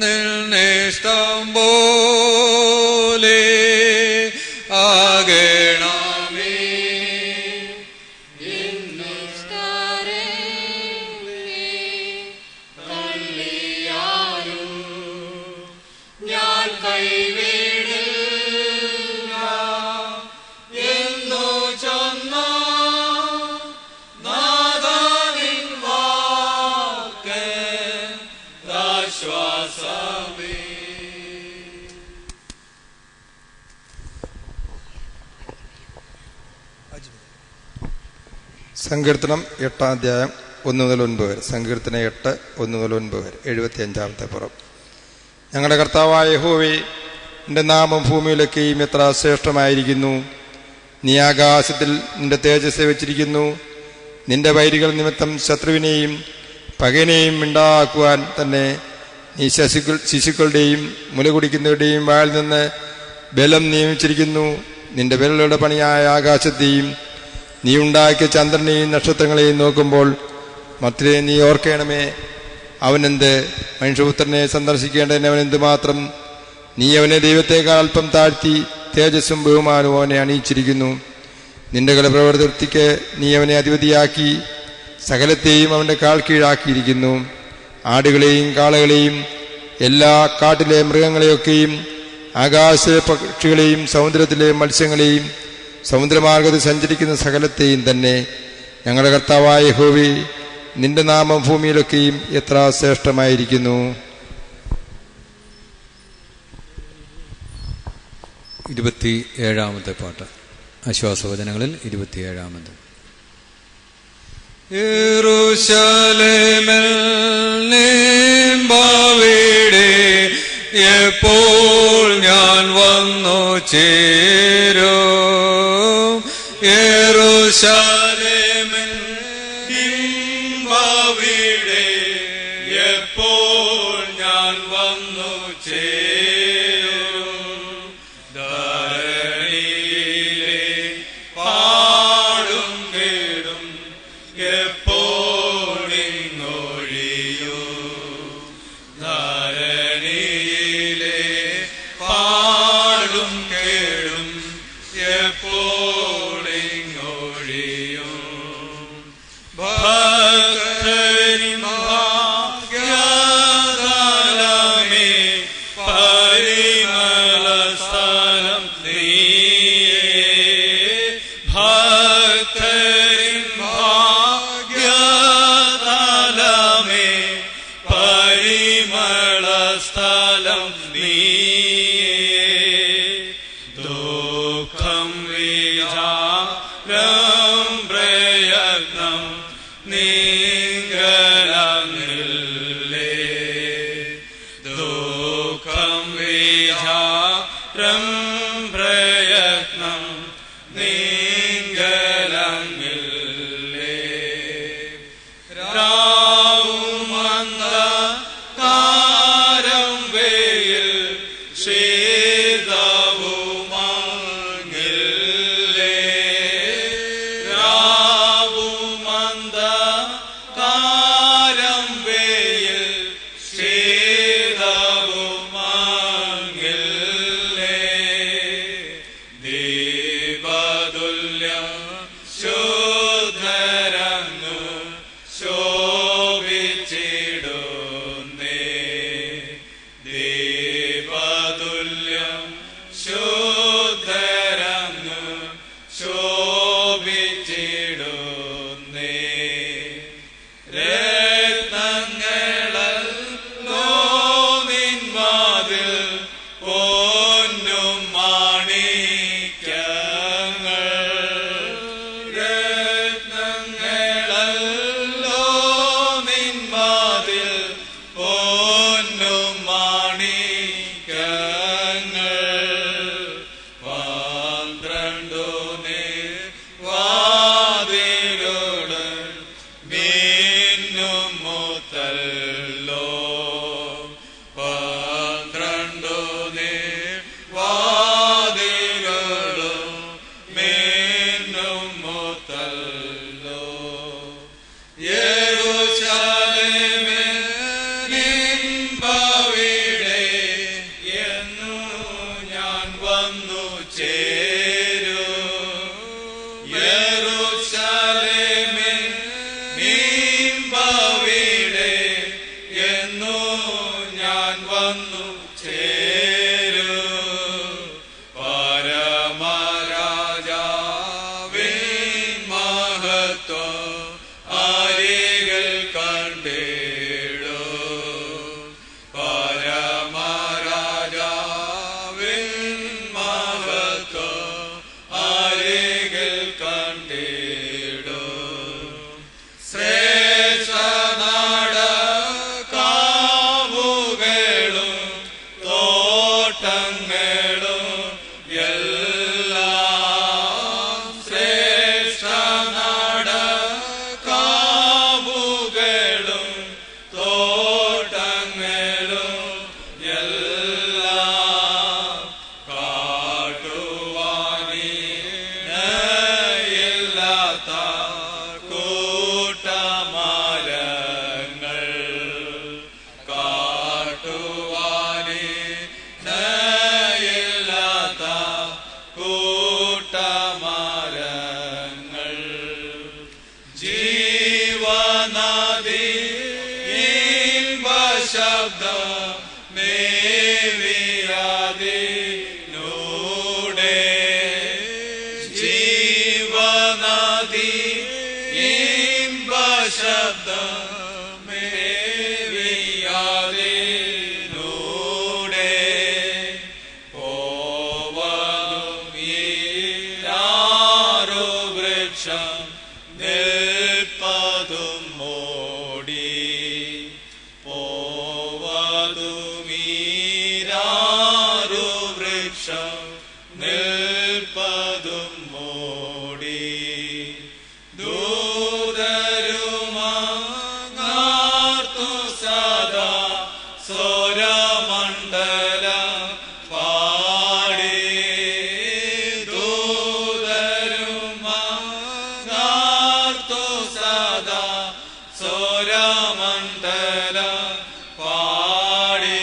നിന്നിഷ്ടം പോലെ ആകണമേ. ഞാൻ കൈവിടില്ല എന്നു ചൊന്ന നാഥനിൻ വാക്ക് ആശ്വാസമേ. സങ്കീർത്തനം 8-ാം അധ്യായം 1 മുതൽ 9 വരെ. സങ്കീർത്തനം 8, 1 മുതൽ 9 വരെ. 75-ാമത്തെ പുറം. ഞങ്ങളുടെ കർത്താവായ യഹോവേ, നിന്റെ നാമം ഭൂമിയിലൊക്കെയും എത്ര ശ്രേഷ്ഠമായിരിക്കുന്നു. നീ ആകാശത്തിൽ നിന്റെ തേജസ്സെ വെച്ചിരിക്കുന്നു. നിന്റെ വൈരികൾ നിമിത്തം ശത്രുവിനെയും പകനെയും ഉണ്ടാക്കുവാൻ തന്നെ നീ ശിശുക്കളുടെയും മുല കുടിക്കുന്നവരുടെയും വായിൽ നിന്ന് ബലം നിയമിച്ചിരിക്കുന്നു. നിന്റെ വിരലുകളുടെ പണിയായ ആകാശത്തെയും നീ ഉണ്ടാക്കിയ ചന്ദ്രനെയും നക്ഷത്രങ്ങളെയും നോക്കുമ്പോൾ മത്തിലെ നീ ഓർക്കണമേ. അവനെന്ത്? മനുഷ്യപുത്രനെ സന്ദർശിക്കേണ്ടതിന് അവൻ എന്തുമാത്രം? നീ അവനെ ദൈവത്തേക്കാൾ അല്പം താഴ്ത്തി തേജസ്സും ബഹുമാനവും അവനെ അണിയിച്ചിരിക്കുന്നു. നിന്റെ പ്രവൃത്തിക്ക് നീ അവനെ അധിപതിയാക്കി സകലത്തെയും അവന്റെ കാൽ കീഴാക്കിയിരിക്കുന്നു. ആടുകളെയും കാളകളെയും എല്ലാ കാട്ടിലെ മൃഗങ്ങളെയൊക്കെയും ആകാശ പക്ഷികളെയും സമുദ്രത്തിലെ മത്സ്യങ്ങളെയും സമുദ്രമാർഗത്തിൽ സഞ്ചരിക്കുന്ന സകലത്തെയും തന്നെ. ഞങ്ങളുടെ കർത്താവായ യഹോവേ, നിന്റെ നാമം ഭൂമിയിലൊക്കെയും എത്ര ശ്രേഷ്ഠമായിരിക്കുന്നു. 27-ാമത്തെ പാട്ട്. ആശ്വാസവചനങ്ങളിൽ 27-ാമത്. യെരൂശലേമിൽ നിമ്പാവിടെ എപ്പോൾ ഞാൻ വന്നു ചേരും. യെരൂശലേമിൽ നിമ്പാവിടെ എപ്പോൾ ഞാൻ വന്നു ചേരും. ധരണിയിലെ പാടും കേടും എപ്പോഴിങ്ങൊഴിയൂ. ധരണിയിലെ പാടും കേടും എപ്പോഴിങ്ങൊഴിയൂ. ഭക്തരിൻ ഭാഗ്യകാലമേ പരിമള സ്ഥലം നീയേ. ഭക്തരിൻ ഭാഗ്യകാലമേ പരിമള സ്ഥലം നീയേ. ദുഃഖം വിചാരം പ്രയത്നം നീങ്കലങ്ങില്ലേ. ദുഃഖം വിചാരം പ്രയത്നം നീങ്കലങ്ങില്ലേ. രാവുമന്ധകാരം വെയിൽ ശീതവുമങ്ങില്ലേ. രാവുമന്ധകാരം വെയിൽ ശീതവുമങ്ങില്ലേ. ദീപതുല്യം ശുദ്ധരങ്ങു ശോഭിച്ചിടും വന്നു ചേരൂ പരമരാജാവിൻ മഹത്വം അരികിൽ കണ്ടിടൂ പരമരാജാവിൻ മഹത്വം അരികിൽ കണ്ടിടൂ ശ്രേഷ്ഠനാടകാവുകളും തോട്ടങ്ങളും എല്ലാം ശ്രേഷ്ഠനാടകാവുകളും തോട്ടങ്ങളും എല്ലാം കാട്ടുവാനില്ലാത്ത കൂട്ടമരങ്ങൾ കാട്ടുവാനില്ലാത്ത കൂട്ടമരങ്ങൾ ജീവനദി ഇമ്പശബ്ദം മേവിയാതിനൂടെ ജീവനദി ഇമ്പശബ്ദം മേവിയാതിനൂടെ പോവതും ഈരാറു വൃക്ഷം നിൽപ്പതും മോടി പോവതും ഈരാറു വൃക്ഷം നിൽപ്പതും മോടി ദൂതരുമാർന്നു സദാ സ്വരമണ്ഡലം പാടി ദൂതരുമാർന്നു സദാ സ്വരമണ്ഡലം പാടി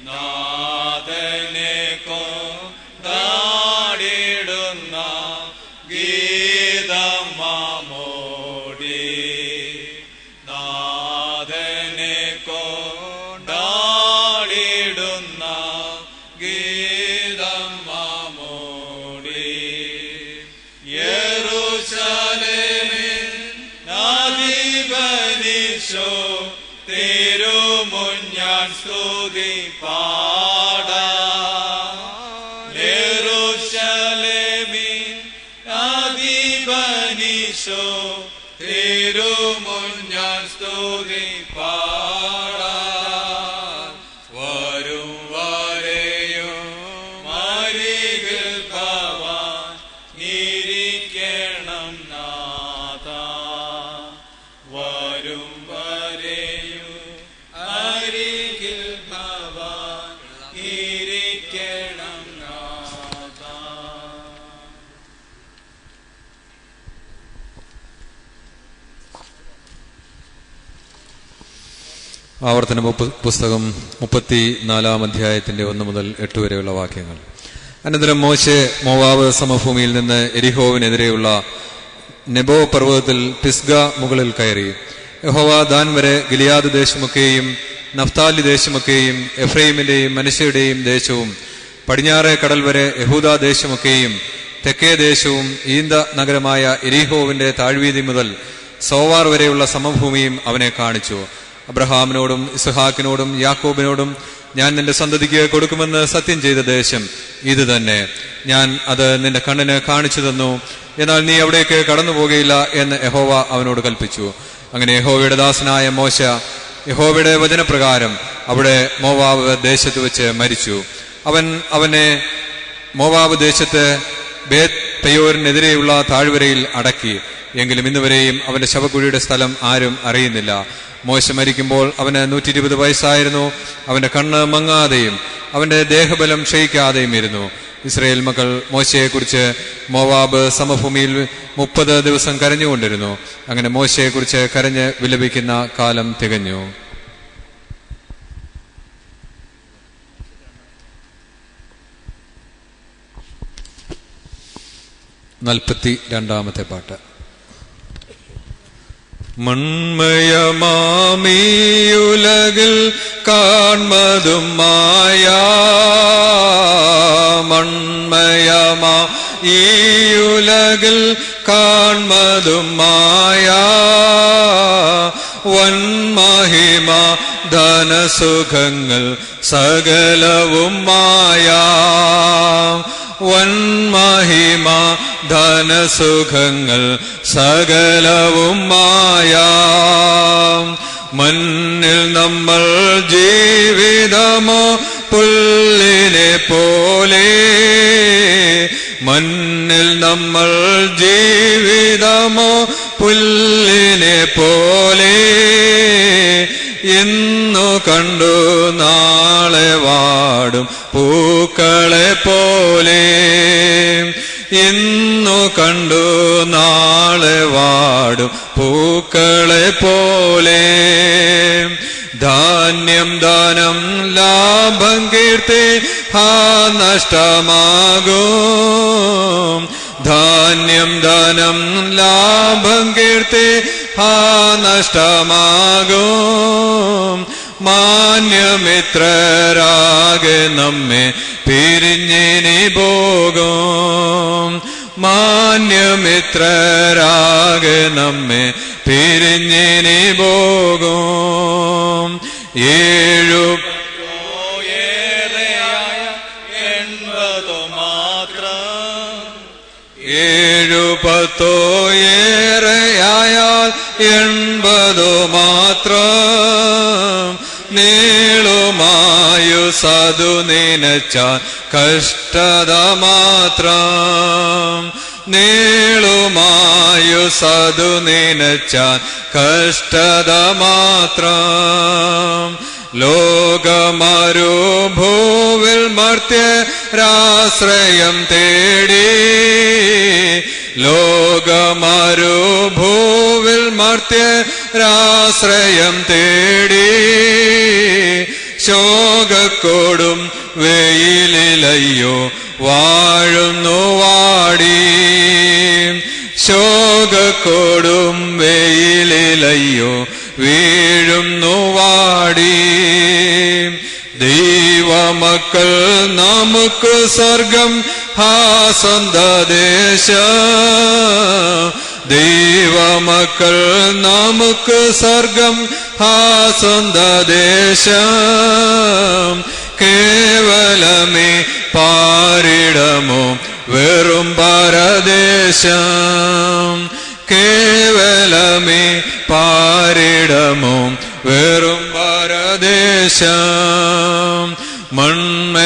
നാഥനെ കൊണ്ടാടിടുന്ന ഗീതം മാമോടി നാഥനെ കൊണ്ടാടിടുന്ന ഗീതം മാമോടി യെരൂശലേമിൻ അധിപനീശോ തിരുമുൻഞാൻ സ്തുതി പാടാം യെരൂശലേമിൻ അധിപനീശോ തിരുമുൻഞാൻ സ്തുതി പാടാം വരും വരെയും അരികിൽ ഭവാൻ ഇരിക്കണം നാഥ വരും വരെയും അരികിൽ ഭവാൻ ഇരിക്കണം നാഥ. ആവർത്തന പുസ്തകം 34 അധ്യായത്തിന്റെ 1 മുതൽ 8 വരെയുള്ള വാക്യങ്ങൾ. അനന്തരം മോശെ മോവാബ് സമഭൂമിയിൽ നിന്ന് എരിഹോവിനെതിരെയുള്ള നെബോ പർവ്വതത്തിൽ പിസ്ഗ മുകളിൽ കയറി. യഹോവ ദാൻ വരെ ഗിലിയാദ് ദേശമൊക്കെയും നഫ്താലി ദേശമൊക്കെയും എഫ്രൈമിന്റെയും മനശ്ശയുടെയും ദേശവും പടിഞ്ഞാറെ കടൽ വരെ യഹൂദാ ദേശമൊക്കെയും തെക്കേ ദേശവും ഈന്ത നഗരമായ എരിഹോവിന്റെ താഴ്വീതി മുതൽ സോവാർ വരെയുള്ള സമഭൂമിയും അവനെ കാണിച്ചു. അബ്രഹാമിനോടും ഇസ്ഹാക്കിനോടും യാക്കോബിനോടും ഞാൻ നിന്റെ സന്തതിക്ക് കൊടുക്കുമെന്ന് സത്യം ചെയ്ത ദേശം ഇത് തന്നെ. ഞാൻ അത് നിന്റെ കണ്ണിന് കാണിച്ചു തന്നു, എന്നാൽ നീ അവിടേക്ക് കടന്നു പോകുകയില്ല എന്ന് യഹോവ അവനോട് കൽപ്പിച്ചു. അങ്ങനെ യഹോവയുടെ ദാസനായ മോശ യഹോവയുടെ വചനപ്രകാരം അവിടെ മോവാബ് ദേശത്ത് വെച്ച് മരിച്ചു. അവനെ മോവാബ് ദേശത്ത് ബേത് പെയോരിനെതിരെയുള്ള താഴ്വരയിൽ അടക്കി. എങ്കിലും ഇന്നുവരെയും അവന്റെ ശവക്കുഴിയുടെ സ്ഥലം ആരും അറിയുന്നില്ല. മോശ മരിക്കുമ്പോൾ അവന് 120 വയസ്സായിരുന്നു. അവന്റെ കണ്ണ് മങ്ങാതെയും അവന്റെ ദേഹബലം ക്ഷയിക്കാതെയും ഇരുന്നു. ഇസ്രായേൽ മക്കൾ മോശയെക്കുറിച്ച് മോവാബ് സമഭൂമിയിൽ 30 ദിവസം കരഞ്ഞുകൊണ്ടിരുന്നു. അങ്ങനെ മോശയെക്കുറിച്ച് കരഞ്ഞ് വിലപിക്കുന്ന കാലം തികഞ്ഞു. 42 പാട്ട്. മൺമയമാമീയുലകിൽ കാൺമതും മായ മൺമയമാ ഈ ഉലകിൽ കാൺമതും മായ വൻമഹിമ ധനസുഖങ്ങൾ സകലവും മായ വൻമഹിമ ധനസുഖങ്ങൾ സകലവും മായ മണ്ണിൽ നമ്മൾ ജീവിതമോ പുല്ലിനെ പോലെ മണ്ണിൽ നമ്മൾ ജീവിതമോ പുല്ലിനെ പോലെ ഇന്നു കണ്ടു നാളെ വാടും പൂക്കളെ പോലെ ഇന്നു കണ്ടു നാളെ വാടും പൂക്കളെ പോലെ ധാന്യം ദാനം ലാഭം കീർത്തി നഷ്ടമാകും ധാന്യം ദാനം ലാഭം കീർത്തി നഷ്ടമാകും മാന്യമിത്രരാകെ നമ്മെ പിരിഞ്ഞിനി പോകും മാന്യമിത്രരാകെ നമ്മെ പിരിഞ്ഞിനി പോകും 7 ഏറെയായാൽ 80 മാത്രം നീളുമായുസതു നിനച്ചാൽ കഷ്ടത മാത്രം നീളുമായുസതു നിനച്ചാൽ കഷ്ടത മാത്രം ലോകമരുഭൂവിൽ മർത്യരാശ്രയം തേടി ലോകമരുഭൂവിൽ മർത്യരാശ്രയം തേടി ശോകക്കോടും വെയിലയ്യോ വാഴുന്നു വാടി ശോകക്കോടും വെയിലയ്യോ വീഴുന്നു വാടി ദൈവമക്കൾ നമുക്ക് സ്വർഗം സ്വന്തദേശ ദൈവമക്കൾ നമുക്ക് സ്വർഗം സ്വന്തദേശം കേവലമേ പാരിടമോ വെറും പരദേശം കേവലമേ പാരിടമോ വെറും പരദേശം മൺമയമാമിയുലകിൽ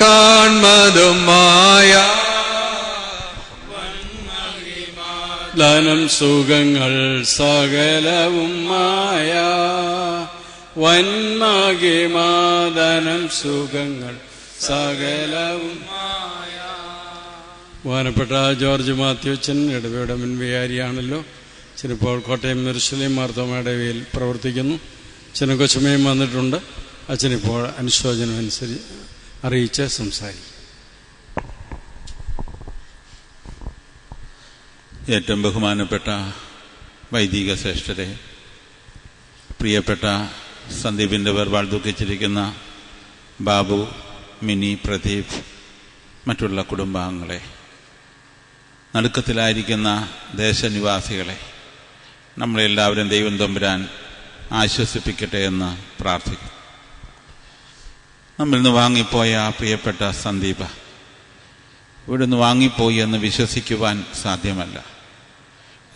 കാൺമതും മായ ധനം സുഖങ്ങൾ സകലവും മായ വന്മഹിമാധനം സുഖങ്ങൾ സകലവും മായ. ബഹുമാനപ്പെട്ട ജോർജ് മാത്യുച്ചൻ ഇടവയുടെ മുൻവികാരിയാണല്ലോ. ചിലപ്പോൾ കോട്ടയം യെരുശലേം മാർത്തോമയുടെ ഇടവയിൽ പ്രവർത്തിക്കുന്നു. അച്ഛനും കൊച്ചമ്മയും വന്നിട്ടുണ്ട്. അച്ഛനിപ്പോൾ അനുശോചനം അറിയിച്ച് സംസാരിക്കും. ഏറ്റവും ബഹുമാനപ്പെട്ട വൈദിക ശ്രേഷ്ഠരെ, പ്രിയപ്പെട്ട സന്ദീപിൻ്റെ വേർപാട് ദുഃഖിച്ചിരിക്കുന്ന ബാബു, മിനി, പ്രദീപ്, മറ്റുള്ള കുടുംബാംഗങ്ങളെ, നടുക്കത്തിലായിരിക്കുന്ന ദേശനിവാസികളെ, നമ്മളെല്ലാവരും ദൈവം തമ്പുരാൻ ആശ്വസിപ്പിക്കട്ടെ എന്ന് പ്രാർത്ഥിക്കും. നമ്മളിൽ നിന്ന് വാങ്ങിപ്പോയ ആ പ്രിയപ്പെട്ട സന്ദീപ ഇവിടുന്ന് വാങ്ങിപ്പോയി എന്ന് വിശ്വസിക്കുവാൻ സാധ്യമല്ല.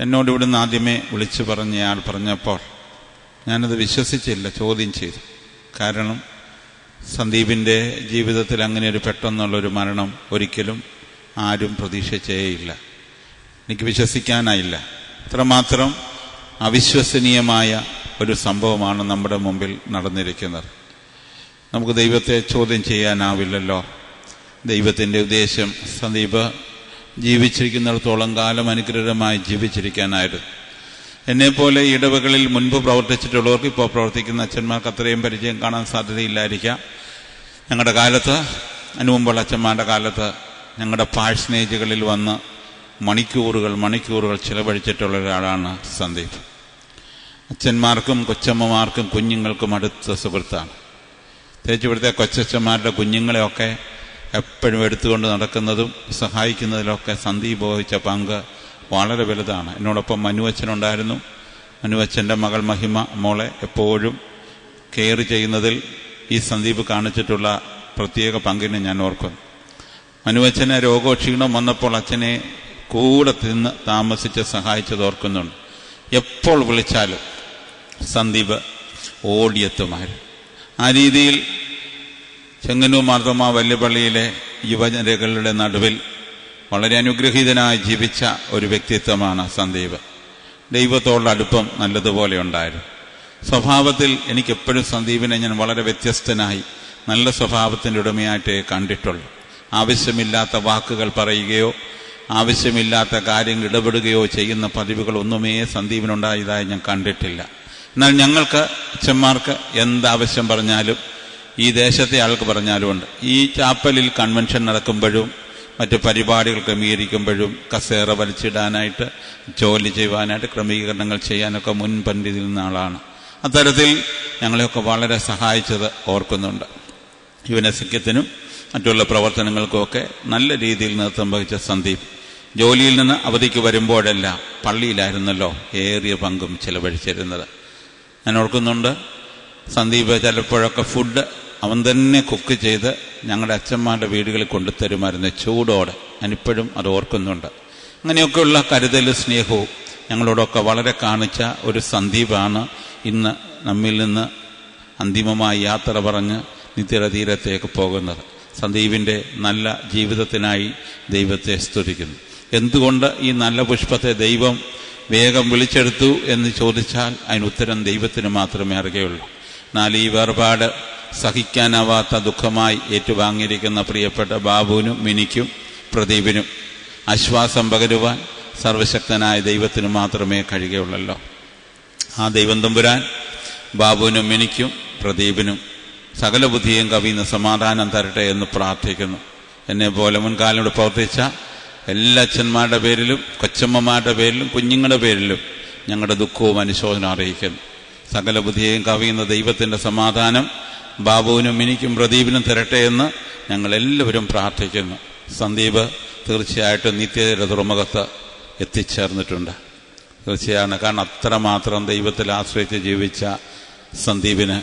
എന്നോട് ഇവിടുന്ന് ആദ്യമേ വിളിച്ചു പറഞ്ഞയാൾ പറഞ്ഞപ്പോൾ ഞാനത് വിശ്വസിച്ചില്ല, ചോദ്യം ചെയ്തു. കാരണം സന്ദീപിൻ്റെ ജീവിതത്തിൽ അങ്ങനെ ഒരു പെട്ടെന്നുള്ളൊരു മരണം ഒരിക്കലും ആരും പ്രതീക്ഷിച്ചേയില്ല. എനിക്ക് വിശ്വസിക്കാനായില്ല. ഇത്രമാത്രം അവിശ്വസനീയമായ ഒരു സംഭവമാണ് നമ്മുടെ മുമ്പിൽ നടന്നിരിക്കുന്നത്. നമുക്ക് ദൈവത്തെ ചോദ്യം ചെയ്യാനാവില്ലല്ലോ. ദൈവത്തിൻ്റെ ഉദ്ദേശം സന്ദീപ് ജീവിച്ചിരിക്കുന്നിടത്തോളം കാലം അനുഗ്രഹമായി ജീവിച്ചിരിക്കാനായിരുന്നു. എന്നെപ്പോലെ ഇടവകളിൽ മുൻപ് പ്രവർത്തിച്ചിട്ടുള്ളവർക്ക് ഇപ്പോൾ പ്രവർത്തിക്കുന്ന അച്ഛന്മാർക്ക് അത്രയും പരിചയം കാണാൻ സാധ്യതയില്ലായിരിക്കാം. ഞങ്ങളുടെ കാലത്ത്, അതിനുമുമ്പുള്ള അച്ഛന്മാരുടെ കാലത്ത് ഞങ്ങളുടെ പാഴ്സനേജുകളിൽ വന്ന് മണിക്കൂറുകൾ ചിലവഴിച്ചിട്ടുള്ള ഒരാളാണ് സന്ദീപ്. അച്ഛന്മാർക്കും കൊച്ചമ്മമാർക്കും കുഞ്ഞുങ്ങൾക്കും അടുത്ത സുഹൃത്താണ്. പ്രത്യേകിച്ച് ഇവിടുത്തെ കൊച്ചച്ഛന്മാരുടെ കുഞ്ഞുങ്ങളെയൊക്കെ എപ്പോഴും എടുത്തുകൊണ്ട് നടക്കുന്നതും സഹായിക്കുന്നതിലൊക്കെ സന്ദീപ് വഹിച്ച പങ്ക് വളരെ വലുതാണ്. എന്നോടൊപ്പം മനുവച്ചനുണ്ടായിരുന്നു. മനുവച്ചൻ്റെ മകൾ മഹിമ മോളെ എപ്പോഴും കെയർ ചെയ്യുന്നതിൽ ഈ സന്ദീപ് കാണിച്ചിട്ടുള്ള പ്രത്യേക പങ്കിനെ ഞാൻ ഓർക്കുന്നു. മനുവച്ചന് രോഗക്ഷീണം വന്നപ്പോൾ അച്ഛനെ കൂടെ തിന്ന് താമസിച്ച് സഹായിച്ചത് ഓർക്കുന്നുണ്ട്. എപ്പോൾ വിളിച്ചാലും സന്ദീപ് ഓടിയെത്തുമായിരുന്നു. ആ രീതിയിൽ ചെങ്ങന്നൂർ മാർത്തോമ വല്യപള്ളിയിലെ യുവജനകളുടെ നടുവിൽ വളരെ അനുഗ്രഹീതനായി ജീവിച്ച ഒരു വ്യക്തിത്വമാണ് സന്ദീപ്. ദൈവത്തോടുള്ള അടുപ്പം നല്ലതുപോലെ ഉണ്ടായിരുന്നു. സ്വഭാവത്തിൽ എനിക്കെപ്പോഴും സന്ദീപിനെ ഞാൻ വളരെ വ്യത്യസ്തനായി നല്ല സ്വഭാവത്തിൻ്റെ ഉടമയായിട്ടേ കണ്ടിട്ടുള്ളൂ. ആവശ്യമില്ലാത്ത വാക്കുകൾ പറയുകയോ ആവശ്യമില്ലാത്ത കാര്യങ്ങൾ ഇടപെടുകയോ ചെയ്യുന്ന പതിവുകളൊന്നുമേ സന്ദീപിനുണ്ടായതായി ഞാൻ കണ്ടിട്ടില്ല. എന്നാൽ ഞങ്ങൾക്ക് അച്ഛന്മാർക്ക് എന്താവശ്യം പറഞ്ഞാലും ഈ ദേശത്തെ ആൾക്ക് പറഞ്ഞാലും ഉണ്ട്. ഈ ചാപ്പലിൽ കൺവെൻഷൻ നടക്കുമ്പോഴും മറ്റ് പരിപാടികൾ ക്രമീകരിക്കുമ്പോഴും കസേര വലിച്ചിടാനായിട്ട് ജോലി ചെയ്യുവാനായിട്ട് ക്രമീകരണങ്ങൾ ചെയ്യാനൊക്കെ മുൻപന്തിയിൽ നിന്ന ആളാണ്. അത്തരത്തിൽ ഞങ്ങളെയൊക്കെ വളരെ സഹായിച്ചത് ഓർക്കുന്നുണ്ട്. യുവനസഖ്യത്തിനും മറ്റുള്ള പ്രവർത്തനങ്ങൾക്കുമൊക്കെ നല്ല രീതിയിൽ നേതൃത്വം വഹിച്ച സന്ദീപ് ജോലിയിൽ നിന്ന് അവധിക്ക് വരുമ്പോഴെല്ലാം പള്ളിയിലായിരുന്നല്ലോ ഏറിയ പങ്കും ചിലവഴിച്ചിരുന്നത്. ഞാൻ ഓർക്കുന്നുണ്ട്, സന്ദീപ് ചിലപ്പോഴൊക്കെ ഫുഡ് അവൻ തന്നെ കുക്ക് ചെയ്ത് ഞങ്ങളുടെ അച്ഛന്മാരുടെ വീടുകളിൽ കൊണ്ടുതരുമായിരുന്നു ചൂടോടെ. ഞാനിപ്പോഴും അത് ഓർക്കുന്നുണ്ട്. അങ്ങനെയൊക്കെയുള്ള കരുതലും സ്നേഹവും ഞങ്ങളോടൊക്കെ വളരെ കാണിച്ച ഒരു സന്ദീപാണ് ഇന്ന് നമ്മിൽ നിന്ന് അന്തിമമായി യാത്ര പറഞ്ഞ് നിത്യതീരത്തേക്ക് പോകുന്നത്. സന്ദീപിൻ്റെ നല്ല ജീവിതത്തിനായി ദൈവത്തെ സ്തുതിക്കുന്നു. എന്തുകൊണ്ട് ഈ നല്ല പുഷ്പത്തെ ദൈവം വേഗം വിളിച്ചെടുത്തു എന്ന് ചോദിച്ചാൽ അതിന് ഉത്തരം ദൈവത്തിന് മാത്രമേ അറിയുകയുള്ളൂ. എന്നാൽ ഈ വേർപാട് സഹിക്കാനാവാത്ത ദുഃഖമായി ഏറ്റുവാങ്ങിയിരിക്കുന്ന പ്രിയപ്പെട്ട ബാബുവിനും മിനിക്കും പ്രദീപിനും ആശ്വാസം പകരുവാൻ സർവശക്തനായ ദൈവത്തിന് മാത്രമേ കഴിയുകയുള്ളല്ലോ. ആ ദൈവം തമ്പുരാൻ ബാബുവിനും മിനിക്കും പ്രദീപിനും സകല ബുദ്ധിയും കവിയുന്ന സമാധാനം തരട്ടെ എന്ന് പ്രാർത്ഥിക്കുന്നു. എന്നെ പോലെ മുൻകാലം പ്രവർത്തിച്ച എല്ലാ അച്ഛന്മാരുടെ പേരിലും കൊച്ചമ്മമാരുടെ പേരിലും കുഞ്ഞുങ്ങളുടെ പേരിലും ഞങ്ങളുടെ ദുഃഖവും അനുശോചനം അറിയിക്കുന്നു. സകല ബുദ്ധിയെയും കവിയുന്ന ദൈവത്തിൻ്റെ സമാധാനം ബാബുവിനും മിനിക്കും പ്രദീപിനും തരട്ടെ എന്ന് ഞങ്ങളെല്ലാവരും പ്രാർത്ഥിക്കുന്നു. സന്ദീപ് തീർച്ചയായിട്ടും നിത്യതയുടെ തുറമുഖത്ത് എത്തിച്ചേർന്നിട്ടുണ്ട്. തീർച്ചയാണ്. കാരണം അത്രമാത്രം ദൈവത്തിൽ ആശ്രയിച്ച് ജീവിച്ച സന്ദീപിന്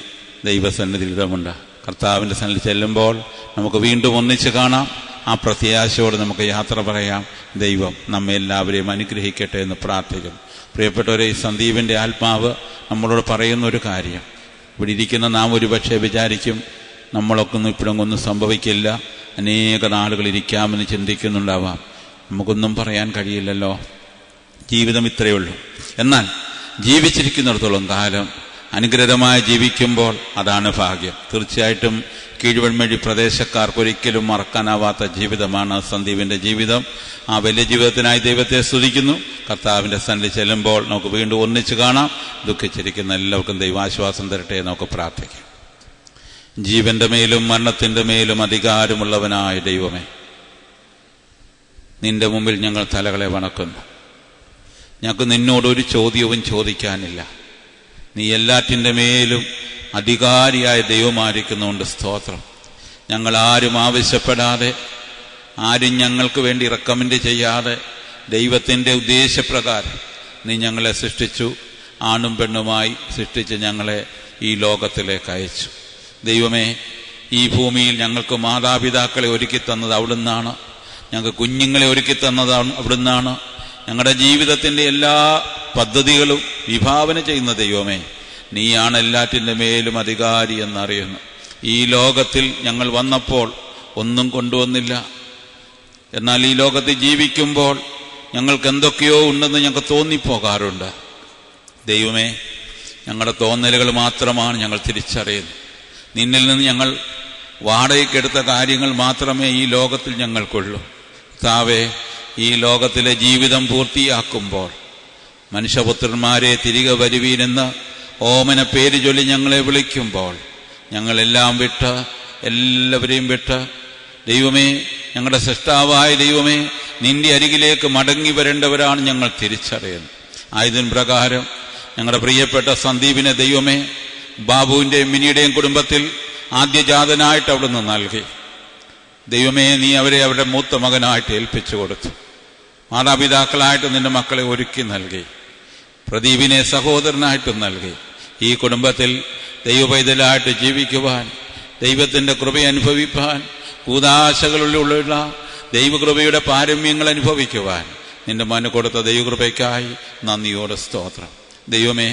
ദൈവസന്നിധിയിടമുണ്ട്. കർത്താവിൻ്റെ സന്നിധി ചെല്ലുമ്പോൾ നമുക്ക് വീണ്ടും ഒന്നിച്ച് കാണാം. ആ പ്രത്യാശയോട് നമുക്ക് യാത്ര പറയാം. ദൈവം നമ്മെ എല്ലാവരെയും അനുഗ്രഹിക്കട്ടെ എന്ന് പ്രാർത്ഥിക്കുന്നു. പ്രിയപ്പെട്ടവരെ, ഈ സന്ദീപിൻ്റെ ആത്മാവ് നമ്മളോട് പറയുന്ന ഒരു കാര്യം, ഇവിടെ ഇരിക്കുന്ന നാം ഒരുപക്ഷെ വിചാരിക്കും നമ്മളൊക്കെ ഇപ്പോഴൊന്നും സംഭവിക്കില്ല, അനേക നാളുകൾ ഇരിക്കാമെന്ന് ചിന്തിക്കുന്നുണ്ടാവാം. നമുക്കൊന്നും പറയാൻ കഴിയില്ലല്ലോ, ജീവിതം ഇത്രയേ ഉള്ളൂ. എന്നാൽ ജീവിച്ചിരിക്കുന്നിടത്തോളം കാലം അനുഗ്രഹമായി ജീവിക്കുമ്പോൾ അതാണ് ഭാഗ്യം. തീർച്ചയായിട്ടും കീഴ്വെൺമഴി പ്രദേശക്കാർക്ക് ഒരിക്കലും മറക്കാനാവാത്ത ജീവിതമാണ് സന്ദീപിൻ്റെ ജീവിതം. ആ വലിയ ജീവിതത്തിനായി ദൈവത്തെ സ്തുതിക്കുന്നു. കർത്താവിൻ്റെ സന്നിധി ചെല്ലുമ്പോൾ നമുക്ക് വീണ്ടും ഒന്നിച്ച് കാണാം. ദുഃഖിച്ചിരിക്കുന്ന എല്ലാവർക്കും ദൈവാശ്വാസം തരട്ടെ നമുക്ക് പ്രാർത്ഥിക്കാം. ജീവന്റെ മേലും മരണത്തിൻ്റെ മേലും അധികാരമുള്ളവനായ ദൈവമേ, നിന്റെ മുമ്പിൽ ഞങ്ങൾ തലകളെ വണക്കുന്നു. ഞങ്ങൾക്ക് നിന്നോടൊരു ചോദ്യവും ചോദിക്കാനില്ല. നീ എല്ലാറ്റിൻ്റെ മേലും അധികാരിയായ ദൈവമായിരിക്കുന്നുകൊണ്ട് സ്തോത്രം. ഞങ്ങൾ ആരും ആവശ്യപ്പെടാതെ, ആരും ഞങ്ങൾക്ക് വേണ്ടി റെക്കമെൻഡ് ചെയ്യാതെ ദൈവത്തിൻ്റെ ഉദ്ദേശപ്രകാരം നീ ഞങ്ങളെ സൃഷ്ടിച്ചു. ആണും പെണ്ണുമായി സൃഷ്ടിച്ച് ഞങ്ങളെ ഈ ലോകത്തിലേക്ക് അയച്ചു. ദൈവമേ, ഈ ഭൂമിയിൽ ഞങ്ങൾക്ക് മാതാപിതാക്കളെ ഒരുക്കി തന്നത് അവിടുന്നാണ്. ഞങ്ങൾക്ക് കുഞ്ഞുങ്ങളെ ഒരുക്കി തന്നത് അവിടുന്നാണ്. ഞങ്ങളുടെ ജീവിതത്തിൻ്റെ എല്ലാ പദ്ധതികളും വിഭാവന ചെയ്യുന്ന ദൈവമേ, നീയാണ് എല്ലാറ്റിൻ്റെ മേലും അധികാരി എന്നറിയുന്നു. ഈ ലോകത്തിൽ ഞങ്ങൾ വന്നപ്പോൾ ഒന്നും കൊണ്ടുവന്നില്ല. എന്നാൽ ഈ ലോകത്തിൽ ജീവിക്കുമ്പോൾ ഞങ്ങൾക്ക് എന്തൊക്കെയോ ഉണ്ടെന്ന് ഞങ്ങൾക്ക് തോന്നിപ്പോകാറുണ്ട്. ദൈവമേ, ഞങ്ങളുടെ തോന്നലുകൾ മാത്രമാണ് ഞങ്ങൾ തിരിച്ചറിയുന്നത്. നിന്നിൽ നിന്ന് ഞങ്ങൾ വാടകയ്ക്കെടുത്ത കാര്യങ്ങൾ മാത്രമേ ഈ ലോകത്തിൽ ഞങ്ങൾക്കുള്ളൂ. കർത്താവേ, ഈ ലോകത്തിലെ ജീവിതം പൂർത്തിയാക്കുമ്പോൾ മനുഷ്യപുത്രന്മാരെ തിരികെ വരുവീനെന്ന് ഓമന പേര് ചൊല്ലി ഞങ്ങളെ വിളിക്കുമ്പോൾ ഞങ്ങളെല്ലാം വിട്ട്, എല്ലാവരെയും വിട്ട് ദൈവമേ, ഞങ്ങളുടെ സൃഷ്ടാവായ ദൈവമേ, നിന്റെ അരികിലേക്ക് മടങ്ങി വരേണ്ടവരാണ് ഞങ്ങൾ തിരിച്ചറിയുന്നത്. ആയതിൻ പ്രകാരം ഞങ്ങളുടെ പ്രിയപ്പെട്ട സന്ദീപിനെ ദൈവമേ ബാബുവിൻ്റെയും മിനിയുടെയും കുടുംബത്തിൽ ആദ്യജാതനായിട്ട് അവിടുന്ന് നൽകി. ദൈവമേ, നീ അവരെ അവരുടെ മൂത്ത മകനായിട്ട് ഏൽപ്പിച്ചു കൊടുത്തു. മാതാപിതാക്കളായിട്ട് നിന്റെ മക്കളെ ഒരുക്കി നൽകി. പ്രദീപിനെ സഹോദരനായിട്ടും നൽകി. ഈ കുടുംബത്തിൽ ദൈവപൈതലായിട്ട് ജീവിക്കുവാൻ, ദൈവത്തിൻ്റെ കൃപ അനുഭവിപ്പാൻ, കൂതാശകളുള്ള ദൈവകൃപയുടെ പാരമ്യങ്ങൾ അനുഭവിക്കുവാൻ നിന്റെ മകന് കൊടുത്ത ദൈവകൃപയ്ക്കായി നന്ദിയോടെ സ്തോത്രം. ദൈവമേ,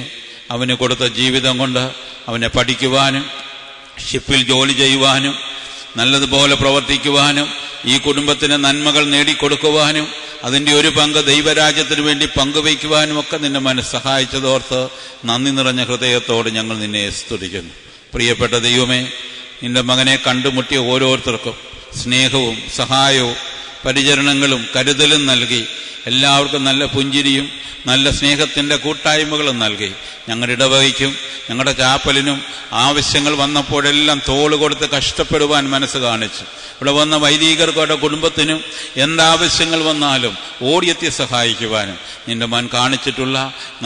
അവന് കൊടുത്ത ജീവിതം കൊണ്ട് അവനെ പഠിക്കുവാനും ഷിപ്പിൽ ജോലി ചെയ്യുവാനും നല്ലതുപോലെ പ്രവർത്തിക്കുവാനും ഈ കുടുംബത്തിന് നന്മകൾ നേടിക്കൊടുക്കുവാനും അതിൻ്റെ ഒരു പങ്ക് ദൈവരാജ്യത്തിന് വേണ്ടി പങ്കുവയ്ക്കുവാനും ഒക്കെ നിന്നെ മനസ്സഹായിച്ചതോർത്ത് നന്ദി നിറഞ്ഞ ഹൃദയത്തോട് ഞങ്ങൾ നിന്നെ സ്തുതിക്കുന്നു. പ്രിയപ്പെട്ട ദൈവമേ, നിന്റെ മകനെ കണ്ടുമുട്ടിയ ഓരോരുത്തർക്കും സ്നേഹവും സഹായവും പരിചരണങ്ങളും കരുതലും നൽകി എല്ലാവർക്കും നല്ല പുഞ്ചിരിയും നല്ല സ്നേഹത്തിൻ്റെ കൂട്ടായ്മകളും നൽകി. ഞങ്ങളുടെ ഇടവകയ്ക്കും ഞങ്ങളുടെ ചാപ്പലിനും ആവശ്യങ്ങൾ വന്നപ്പോഴെല്ലാം തോള് കൊടുത്ത് കഷ്ടപ്പെടുവാൻ മനസ്സ് കാണിച്ചു. ഇവിടെ വന്ന വൈദികർക്കോടെ കുടുംബത്തിനും എന്താവശ്യങ്ങൾ വന്നാലും ഓടിയെത്തി സഹായിക്കുവാനും നിന്റെ മകൻ കാണിച്ചിട്ടുള്ള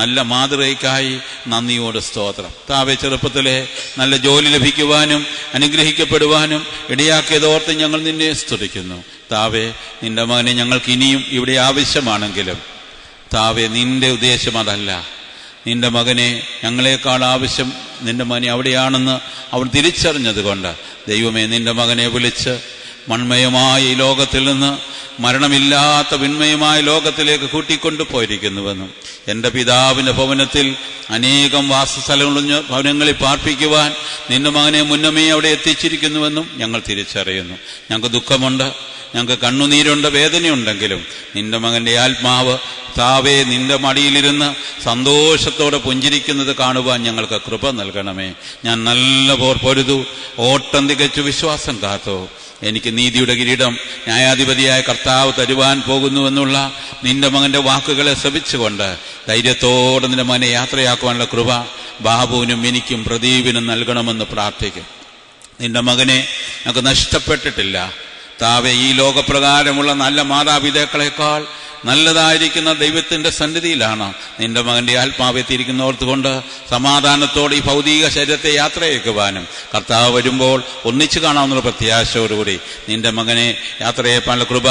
നല്ല മാതൃകയ്ക്കായി നന്ദിയോട് സ്തോത്രം. താവെ ചെറുപ്പത്തിലെ നല്ല ജോലി ലഭിക്കുവാനും അനുഗ്രഹിക്കപ്പെടുവാനും ഇടയാക്കിയതോർത്ത് ഞങ്ങൾ നിന്നെ സ്തുതിക്കുന്നു. താവെ, നിന്റെ മകനെ ഞങ്ങൾക്ക് ഇനിയും ഇവിടെ ആവശ്യമാണെങ്കിലും താവെ, നിന്റെ ഉദ്ദേശം അതല്ല. നിന്റെ മകനെ ഞങ്ങളെക്കാൾ ആവശ്യം നിന്റെ മകനെ അവിടെയാണെന്ന് അവൻ തിരിച്ചറിഞ്ഞതുകൊണ്ട് ദൈവമേ, നിന്റെ മകനെ വിളിച്ച് മൺമയമായ ഈ ലോകത്തിൽ നിന്ന് മരണമില്ലാത്ത വിൺമയമായ ലോകത്തിലേക്ക് കൂട്ടിക്കൊണ്ടു പോയിരിക്കുന്നുവെന്നും എൻ്റെ പിതാവിൻ്റെ ഭവനത്തിൽ അനേകം ഭവനങ്ങളിൽ പാർപ്പിക്കുവാൻ നിന്റെ മകനെ മുന്നമേ അവിടെ എത്തിച്ചിരിക്കുന്നുവെന്നും ഞങ്ങൾ തിരിച്ചറിയുന്നു. ഞങ്ങൾക്ക് ദുഃഖമുണ്ട്, ഞങ്ങൾക്ക് കണ്ണുനീരുണ്ട്, വേദനയുണ്ടെങ്കിലും നിന്റെ മകൻ്റെ ആത്മാവ് താവേ നിന്റെ മടിയിലിരുന്ന് സന്തോഷത്തോടെ പുഞ്ചിരിക്കുന്നത് കാണുവാൻ ഞങ്ങൾക്ക് കൃപ നൽകണമേ. ഞാൻ നല്ല പോർ പൊരുതു, ഓട്ടം തികച്ചു വിശ്വാസം കാത്തു. എനിക്ക് നീതിയുടെ കിരീടം ന്യായാധിപതിയായ കർത്താവ് തരുവാൻ പോകുന്നുവെന്നുള്ള നിന്റെ മകന്റെ വാക്കുകളെ ശ്രമിച്ചുകൊണ്ട് ധൈര്യത്തോടെ നിന്റെ മകനെ യാത്രയാക്കുവാനുള്ള കൃപ ബാബുവിനും എനിക്കും പ്രദീപിനും നൽകണമെന്ന് പ്രാർത്ഥിക്കും. നിന്റെ മകനെ ഞങ്ങൾക്ക് നഷ്ടപ്പെട്ടിട്ടില്ല താവേ. ഈ ലോകപ്രകാരമുള്ള നല്ല മാതാപിതാക്കളെക്കാൾ നല്ലതായിരിക്കുന്ന ദൈവത്തിന്റെ സന്നിധിയിലാണ് നിന്റെ മകന്റെ ആത്മാവെത്തിയിരിക്കുന്നോർത്തുകൊണ്ട് സമാധാനത്തോടെ ഈ ഭൗതിക ശരീരത്തെ യാത്രയേക്കുവാനും കർത്താവ് വരുമ്പോൾ ഒന്നിച്ചു കാണാവുന്ന പ്രത്യാശയോടുകൂടി നിന്റെ മകനെ യാത്രയേക്കാനുള്ള കൃപ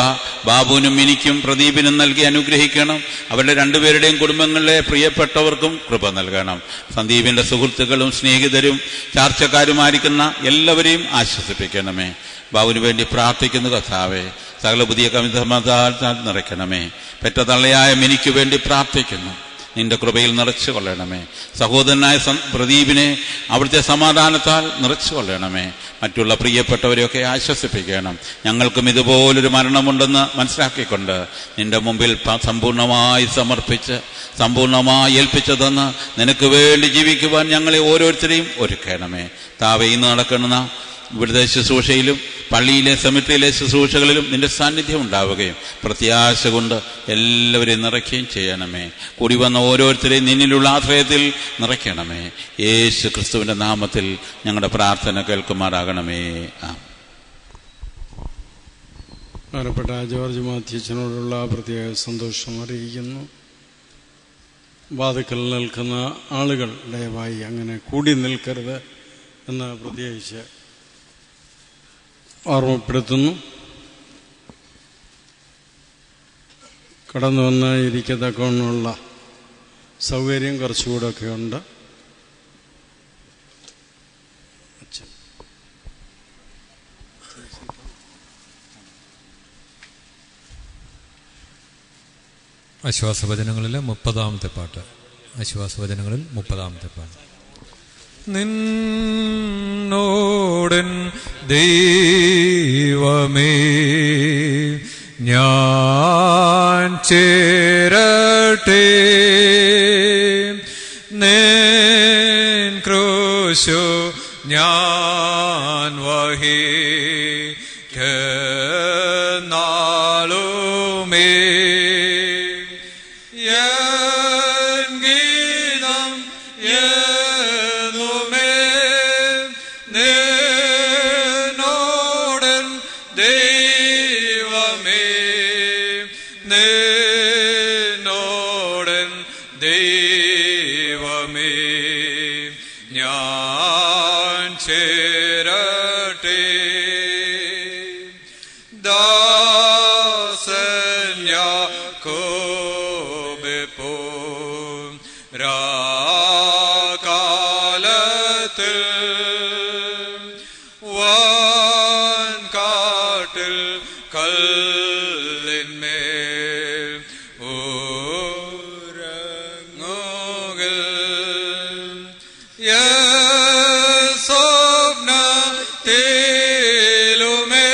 ബാബുവിനും എനിക്കും പ്രദീപിനും നൽകി അനുഗ്രഹിക്കണം. അവരുടെ രണ്ടുപേരുടെയും കുടുംബങ്ങളിലെ പ്രിയപ്പെട്ടവർക്കും കൃപ നൽകണം. സന്ദീപിന്റെ സുഹൃത്തുക്കളും സ്നേഹിതരും ചാർച്ചക്കാരുമായിരിക്കുന്ന എല്ലാവരെയും ആശ്വസിപ്പിക്കണമേ. ബാബുവിന് വേണ്ടി പ്രാർത്ഥിക്കുന്നു കർത്താവേ. സകല പുതിയ കവിതമാൽ നിറയ്ക്കണമേ. പെറ്റ തള്ളയായ എനിക്ക് വേണ്ടി പ്രാർത്ഥിക്കുന്നു, നിന്റെ കൃപയിൽ നിറച്ചു കൊള്ളണമേ. സഹോദരനായ പ്രദീപിനെ അവിടുത്തെ സമാധാനത്താൽ നിറച്ചു കൊള്ളണമേ. മറ്റുള്ള പ്രിയപ്പെട്ടവരെയൊക്കെ ആശ്വസിപ്പിക്കണം. ഞങ്ങൾക്കും ഇതുപോലൊരു മരണമുണ്ടെന്ന് മനസ്സിലാക്കിക്കൊണ്ട് നിന്റെ മുമ്പിൽ സമ്പൂർണമായി സമർപ്പിച്ച് സമ്പൂർണമായി ഏൽപ്പിച്ചതെന്ന് നിനക്ക് വേണ്ടി ജീവിക്കുവാൻ ഞങ്ങളെ ഓരോരുത്തരെയും ഒരുക്കണമേ. താവേ, ഇന്ന് നടക്കുന്ന ഇവിടുത്തെ ശുശ്രൂഷയിലും പള്ളിയിലെ സെമിട്രിയിലെ ശുശ്രൂഷകളിലും നിന്റെ സാന്നിധ്യം ഉണ്ടാവുകയും പ്രത്യാശ കൊണ്ട് എല്ലാവരെയും നിറയ്ക്കുകയും ചെയ്യണമേ. കൂടി വന്ന ഓരോരുത്തരെയും നിന്നിലുള്ള ആശ്രയത്തിൽ നിറയ്ക്കണമേ. യേശു ക്രിസ്തുവിന്റെ നാമത്തിൽ ഞങ്ങളുടെ പ്രാർത്ഥന കേൾക്കുമാറാകണമേ. ബഹുമാനപ്പെട്ട ജോർജ് മാത്യുച്ചനോടുള്ള പ്രത്യേക സന്തോഷം അറിയിക്കുന്നു. വാതിക്കൽ നിൽക്കുന്ന ആളുകൾ ദയവായി അങ്ങനെ കൂടി നിൽക്കരുത് എന്ന് പ്രത്യേകിച്ച് ഓർമ്മപ്പെടുത്തുന്നു. കടന്നു വന്ന് ഇരിക്കത്തക്കവണ്ണമുള്ള സൗകര്യം കുറച്ചുകൂടെയൊക്കെ ഉണ്ട്. ആശ്വാസവചനങ്ങളിലെ 30-ാമത്തെ പാട്ട്. ആശ്വാസവചനങ്ങളിൽ 30-ാമത്തെ പാട്ട്. നിന്നോടൻ ദൈവമേ ഞാൻ ചേരട്ടെ, നിൻ ക്രൂശു ഞാൻ വഹിക്കുന്നാളുമേ. ദൈവമേ ഞാൻ ചേരട്ടെ. ദാസൻ യാക്കോബെപ്പോ രാകാലത്തിൽ വാൻകാട്ടിൽ കല്ലിന്മേൽ ഊരങ്ങുകിൽ സ്വപ്നത്തിലുമേ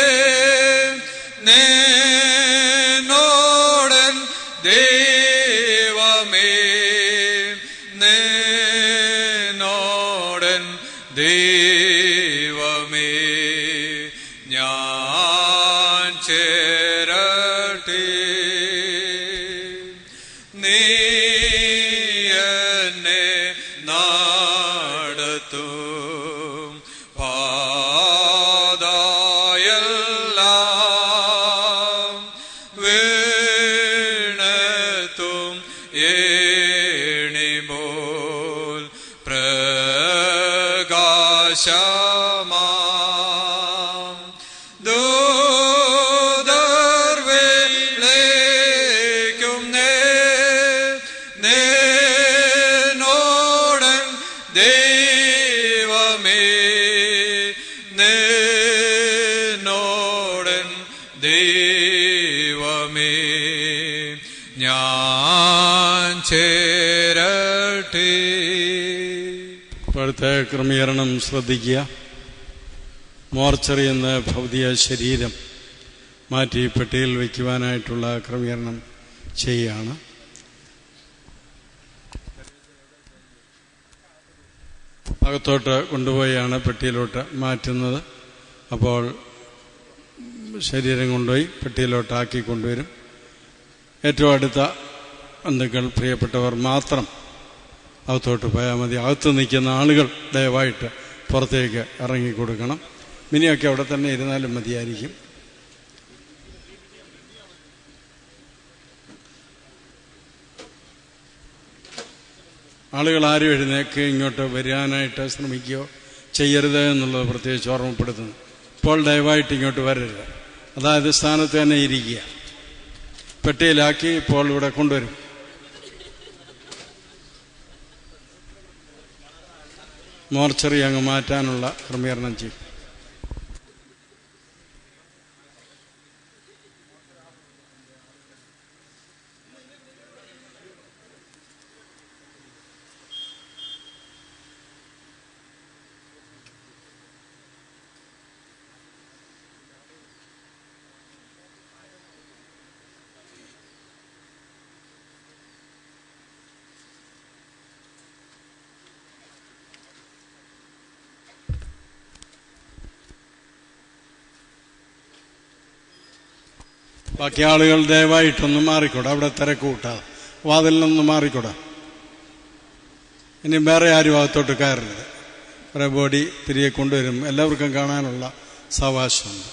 നിന്നോടൻ ദൈവമേ നിന്നോടൻ ദൈവമേ ഞാൻ ചേരട്ടെ. നീ എന്നെ നടത്തും പാതായെല്ലാം വീണത്തും ഏണിപോൽ പ്രകാശമാം ദൂതർ വിളിക്കും നിന്നോടൻ ദൈവമേ നിന്നോടൻ ദൈവമേ ഞാൻ ചേരട്ടെ. ഇപ്പോഴത്തെ ക്രമീകരണം ശ്രദ്ധിക്കുക. മോർച്ചറി എന്ന ഭൗതിക ശരീരം മാറ്റി പെട്ടിയിൽ വയ്ക്കുവാനായിട്ടുള്ള ക്രമീകരണം ചെയ്യുകയാണ്. അകത്തോട്ട് കൊണ്ടുപോയാണ് പെട്ടിയിലോട്ട് മാറ്റുന്നത്. അപ്പോൾ ശരീരം കൊണ്ടുപോയി പെട്ടിയിലോട്ടാക്കി കൊണ്ടുവരും. ഏറ്റവും അടുത്ത ബന്ധുക്കൾ, പ്രിയപ്പെട്ടവർ മാത്രം അകത്തോട്ട് പോയാൽ മതി. അകത്ത് നിൽക്കുന്ന ആളുകൾ ദയവായിട്ട് പുറത്തേക്ക് ഇറങ്ങിക്കൊടുക്കണം. മിനിയൊക്കെ അവിടെ തന്നെ ഇരുന്നാലും മതിയായിരിക്കും. ആളുകൾ ആരും എഴുന്നേക്ക് ഇങ്ങോട്ട് വരാനായിട്ട് ശ്രമിക്കുകയോ ചെയ്യരുത് എന്നുള്ളത് പ്രത്യേകിച്ച് ഓർമ്മപ്പെടുത്തുന്നു. ഇപ്പോൾ ദയവായിട്ട് ഇങ്ങോട്ട് വരരുത്. അതായത് സ്ഥാനത്ത് തന്നെ ഇരിക്കുക. പെട്ടിയിലാക്കി ഇപ്പോൾ ഇവിടെ കൊണ്ടുവരും. മോർച്ചറി അങ്ങ് മാറ്റാനുള്ള ക്രമീകരണം ചെയ്യും. ബാക്കി ആളുകൾ ദയവായിട്ടൊന്ന് മാറിക്കൂടാ. അവിടെ തിരക്ക് കൂട്ടാതെ വാതിൽ നിന്ന് മാറിക്കൂടാ. ഇനി വേറെ ആരും അകത്തോട്ട് കയറരുത്. കുറേ ബോഡി തിരികെ കൊണ്ടുവരും. എല്ലാവർക്കും കാണാനുള്ള സാവകാശമുണ്ട്.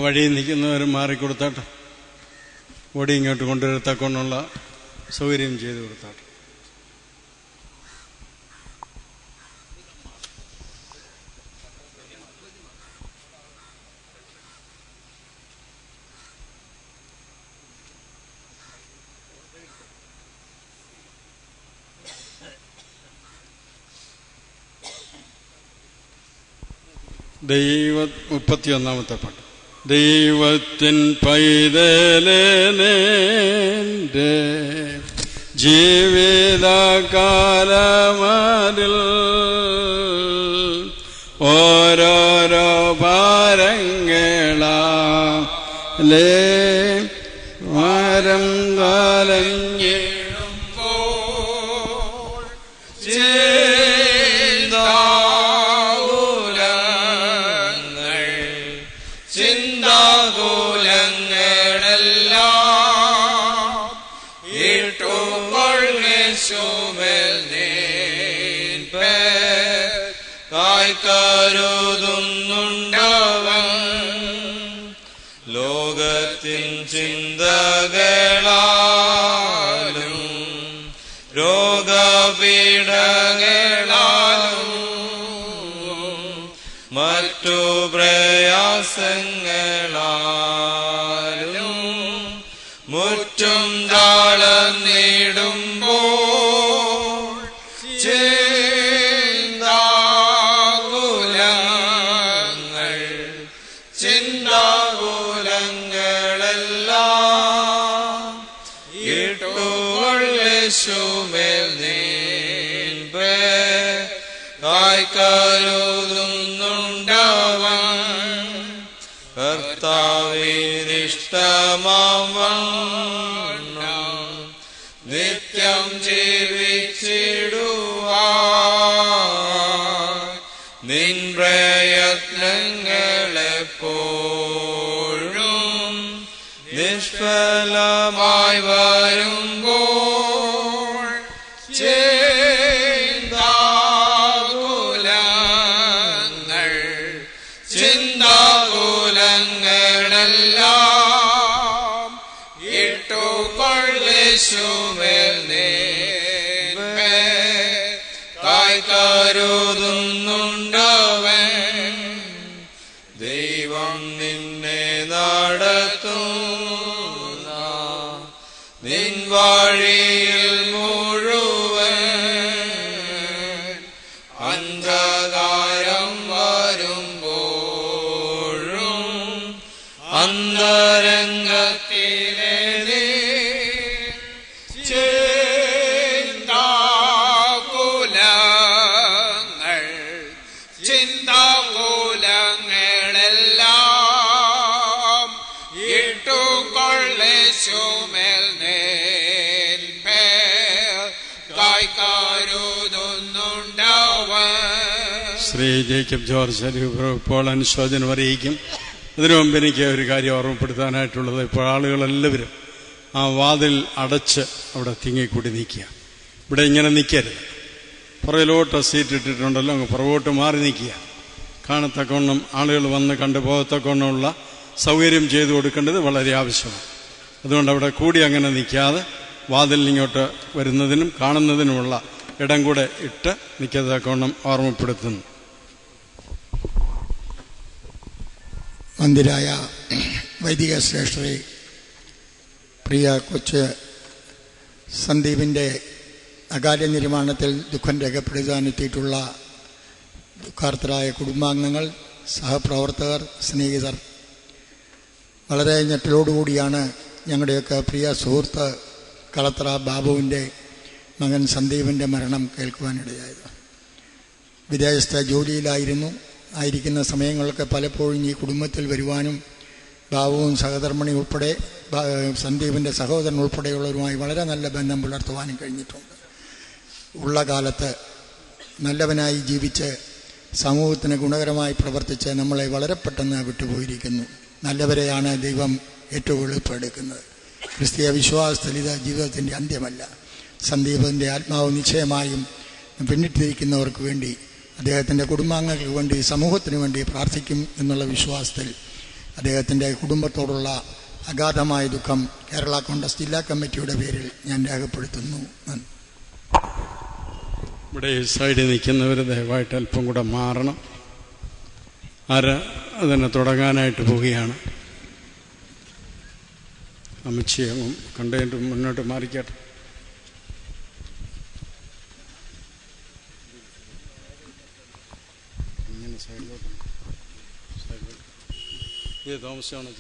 വഴിയിൽ നിൽക്കുന്നവർ മാറിക്കൊടുത്താട്ടെ. ഓടി ഇങ്ങോട്ട് കൊണ്ടുവരത്തക്കൊണ്ടുള്ള സൗകര്യം ചെയ്തു കൊടുത്താട്ടെ. ദൈവ 31 പാട്ട്. ദൈവത്തിൻ പൈതലേന്റെ ജീവിതകാലമതിൽ ഓരോരോ ഭാരങ്ങളാലേ വാരം കാലഞ്ഞിടുമ്പോൾ കരുതുന്നുണ്ടവൻ ലോകത്തിൻ ചിന്തകളാലും രോഗപീഠകളാലും മറ്റു പ്രയാസങ്ങളാലും മുറ്റും താളന്നിടുമ്പോൾ കരുതുന്നുണ്ടവൻ കർത്താവിനിഷ്ടമാവണ്ണം നിത്യം ജീവിച്ചിടുവാൻ നിൻ പ്രയത്നങ്ങളെപ്പോഴും നിഷ്ഫലമായി വരുമ്പോൾ ചിന്താകുലങ്ങളെല്ലാം ഇട്ടുകൊള്ളേശുമേൽ കരുതുന്നുണ്ടവൻ ദൈവം നിന്നെ നടത്തുന്ന നിൻ വഴിയിൽ മുഴുവൻ അന്ധകാരം വരുമ്പോഴും അന്തരംഗത്തിലെ ചിന്താകുലങ്ങളെല്ലാം ഇട്ടുകൊള്ളേശുമേൽ കരുതുന്നുണ്ടവൻ. ശ്രീ ജേക്കബ് ജോർജ് ഇപ്പോൾ അനുശോചനം അറിയിക്കും. അതിനു മുമ്പ് എനിക്ക് ഒരു കാര്യം ഓർമ്മപ്പെടുത്താനായിട്ടുള്ളത്, ഇപ്പോൾ ആളുകളെല്ലാവരും ആ വാതിൽ അടച്ച് അവിടെ തിങ്ങിക്കൂടി നിൽക്കുക. ഇവിടെ ഇങ്ങനെ നിൽക്കരുത്. പുറകിലോട്ട് സീറ്റ് ഇട്ടിട്ടുണ്ടല്ലോ, അങ്ങ് പുറകോട്ട് മാറി നിൽക്കുക. കാണത്തക്കവണ്ണം ആളുകൾ വന്ന് കണ്ടുപോകത്തക്കവണ്ണമുള്ള സൗകര്യം ചെയ്തു കൊടുക്കേണ്ടത് വളരെ ആവശ്യമാണ്. അതുകൊണ്ട് അവിടെ കൂടി അങ്ങനെ നിൽക്കാതെ വാതിൽ ഇങ്ങോട്ട് വരുന്നതിനും കാണുന്നതിനുമുള്ള ഇടം കൂടെ ഇട്ട് നിൽക്കത്തക്കവണ്ണം ഓർമ്മപ്പെടുത്തുന്നു. മന്ദിരായ വൈദിക ശ്രേഷ്ഠരെ, പ്രിയ കൊച്ച് സന്ദീപിൻ്റെ അകാല നിർമ്മാണത്തിൽ ദുഃഖം രേഖപ്പെടുത്താനെത്തിയിട്ടുള്ള ദുഃഖാർത്തരായ കുടുംബാംഗങ്ങൾ, സഹപ്രവർത്തകർ, സ്നേഹിതർ, വളരെ ഞെട്ടലോടുകൂടിയാണ് ഞങ്ങളുടെയൊക്കെ പ്രിയ സുഹൃത്ത് കളത്ര ബാബുവിൻ്റെ മകൻ സന്ദീപിൻ്റെ മരണം കേൾക്കുവാനിടയായത്. വിദേശത്തെ ജോലിയിലായിരുന്നു. ആയിരിക്കുന്ന സമയങ്ങളൊക്കെ പലപ്പോഴും ഈ കുടുംബത്തിൽ വരുവാനും ബാബുവും സഹധർമ്മിണി ഉൾപ്പെടെ സന്ദീപിൻ്റെ സഹോദരൻ ഉൾപ്പെടെയുള്ളവരുമായി വളരെ നല്ല ബന്ധം പുലർത്തുവാനും കഴിഞ്ഞിട്ടുണ്ട്. ഉള്ള കാലത്ത് നല്ലവനായി ജീവിച്ച് സമൂഹത്തിന് ഗുണകരമായി പ്രവർത്തിച്ച് നമ്മളെ വളരെ പെട്ടെന്ന് വിട്ടുപോയിരിക്കുന്നു. നല്ലവരെയാണ് ദൈവം ഏറ്റവും എളുപ്പമെടുക്കുന്നത്. ക്രിസ്തീയ വിശ്വാസത്തിൽ ഇത് ജീവിതത്തിൻ്റെ അന്ത്യമല്ല. സന്ദീപിൻ്റെ ആത്മാവ് നിശ്ചയമായും പിന്നിട്ടിരിക്കുന്നവർക്ക് വേണ്ടി, അദ്ദേഹത്തിൻ്റെ കുടുംബാംഗങ്ങൾക്ക് വേണ്ടി, സമൂഹത്തിന് വേണ്ടി പ്രാർത്ഥിക്കും എന്നുള്ള വിശ്വാസത്തിൽ അദ്ദേഹത്തിൻ്റെ കുടുംബത്തോടുള്ള അഗാധമായ ദുഃഖം കേരള കോൺഗ്രസ് ജില്ലാ കമ്മിറ്റിയുടെ പേരിൽ ഞാൻ രേഖപ്പെടുത്തുന്നു. ഇവിടെ ഈ സൈഡിൽ നിൽക്കുന്നവർ ദയവായിട്ട് അല്പം കൂടെ മാറണം. അതിനെ തുടങ്ങാനായിട്ട് പോവുകയാണ്. അമ്മച്ചിയങ്ങും കണ്ടതിൻ്റെ മുന്നോട്ട് മാറിക്കട്ടെ. ഇങ്ങനെ സൈഡിലോട്ട് ഇത് താമസിച്ചാണ്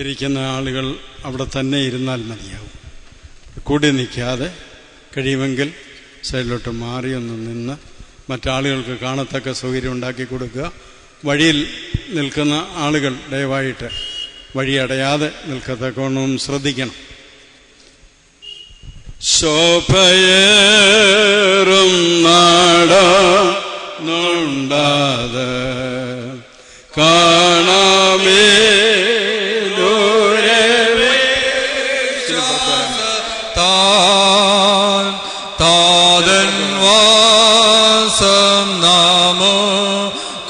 ഇരിക്കുന്ന ആളുകൾ അവിടെ തന്നെ ഇരുന്നാൽ മതിയാവും. കൂടി നിൽക്കാതെ കഴിയുമെങ്കിൽ സൈഡിലോട്ട് മാറിയൊന്ന് നിന്ന് മറ്റാളുകൾക്ക് കാണത്തക്ക സൗകര്യം ഉണ്ടാക്കി കൊടുക്കുക. വഴിയിൽ നിൽക്കുന്ന ആളുകൾ ദയവായിട്ട് വഴിയടയാതെ നിൽക്കത്തക്കവണ്ണം ശ്രദ്ധിക്കണം. ശോഭയേറും നാടുണ്ടാതെ കാണാമേ താതൻ വാസം നാമോ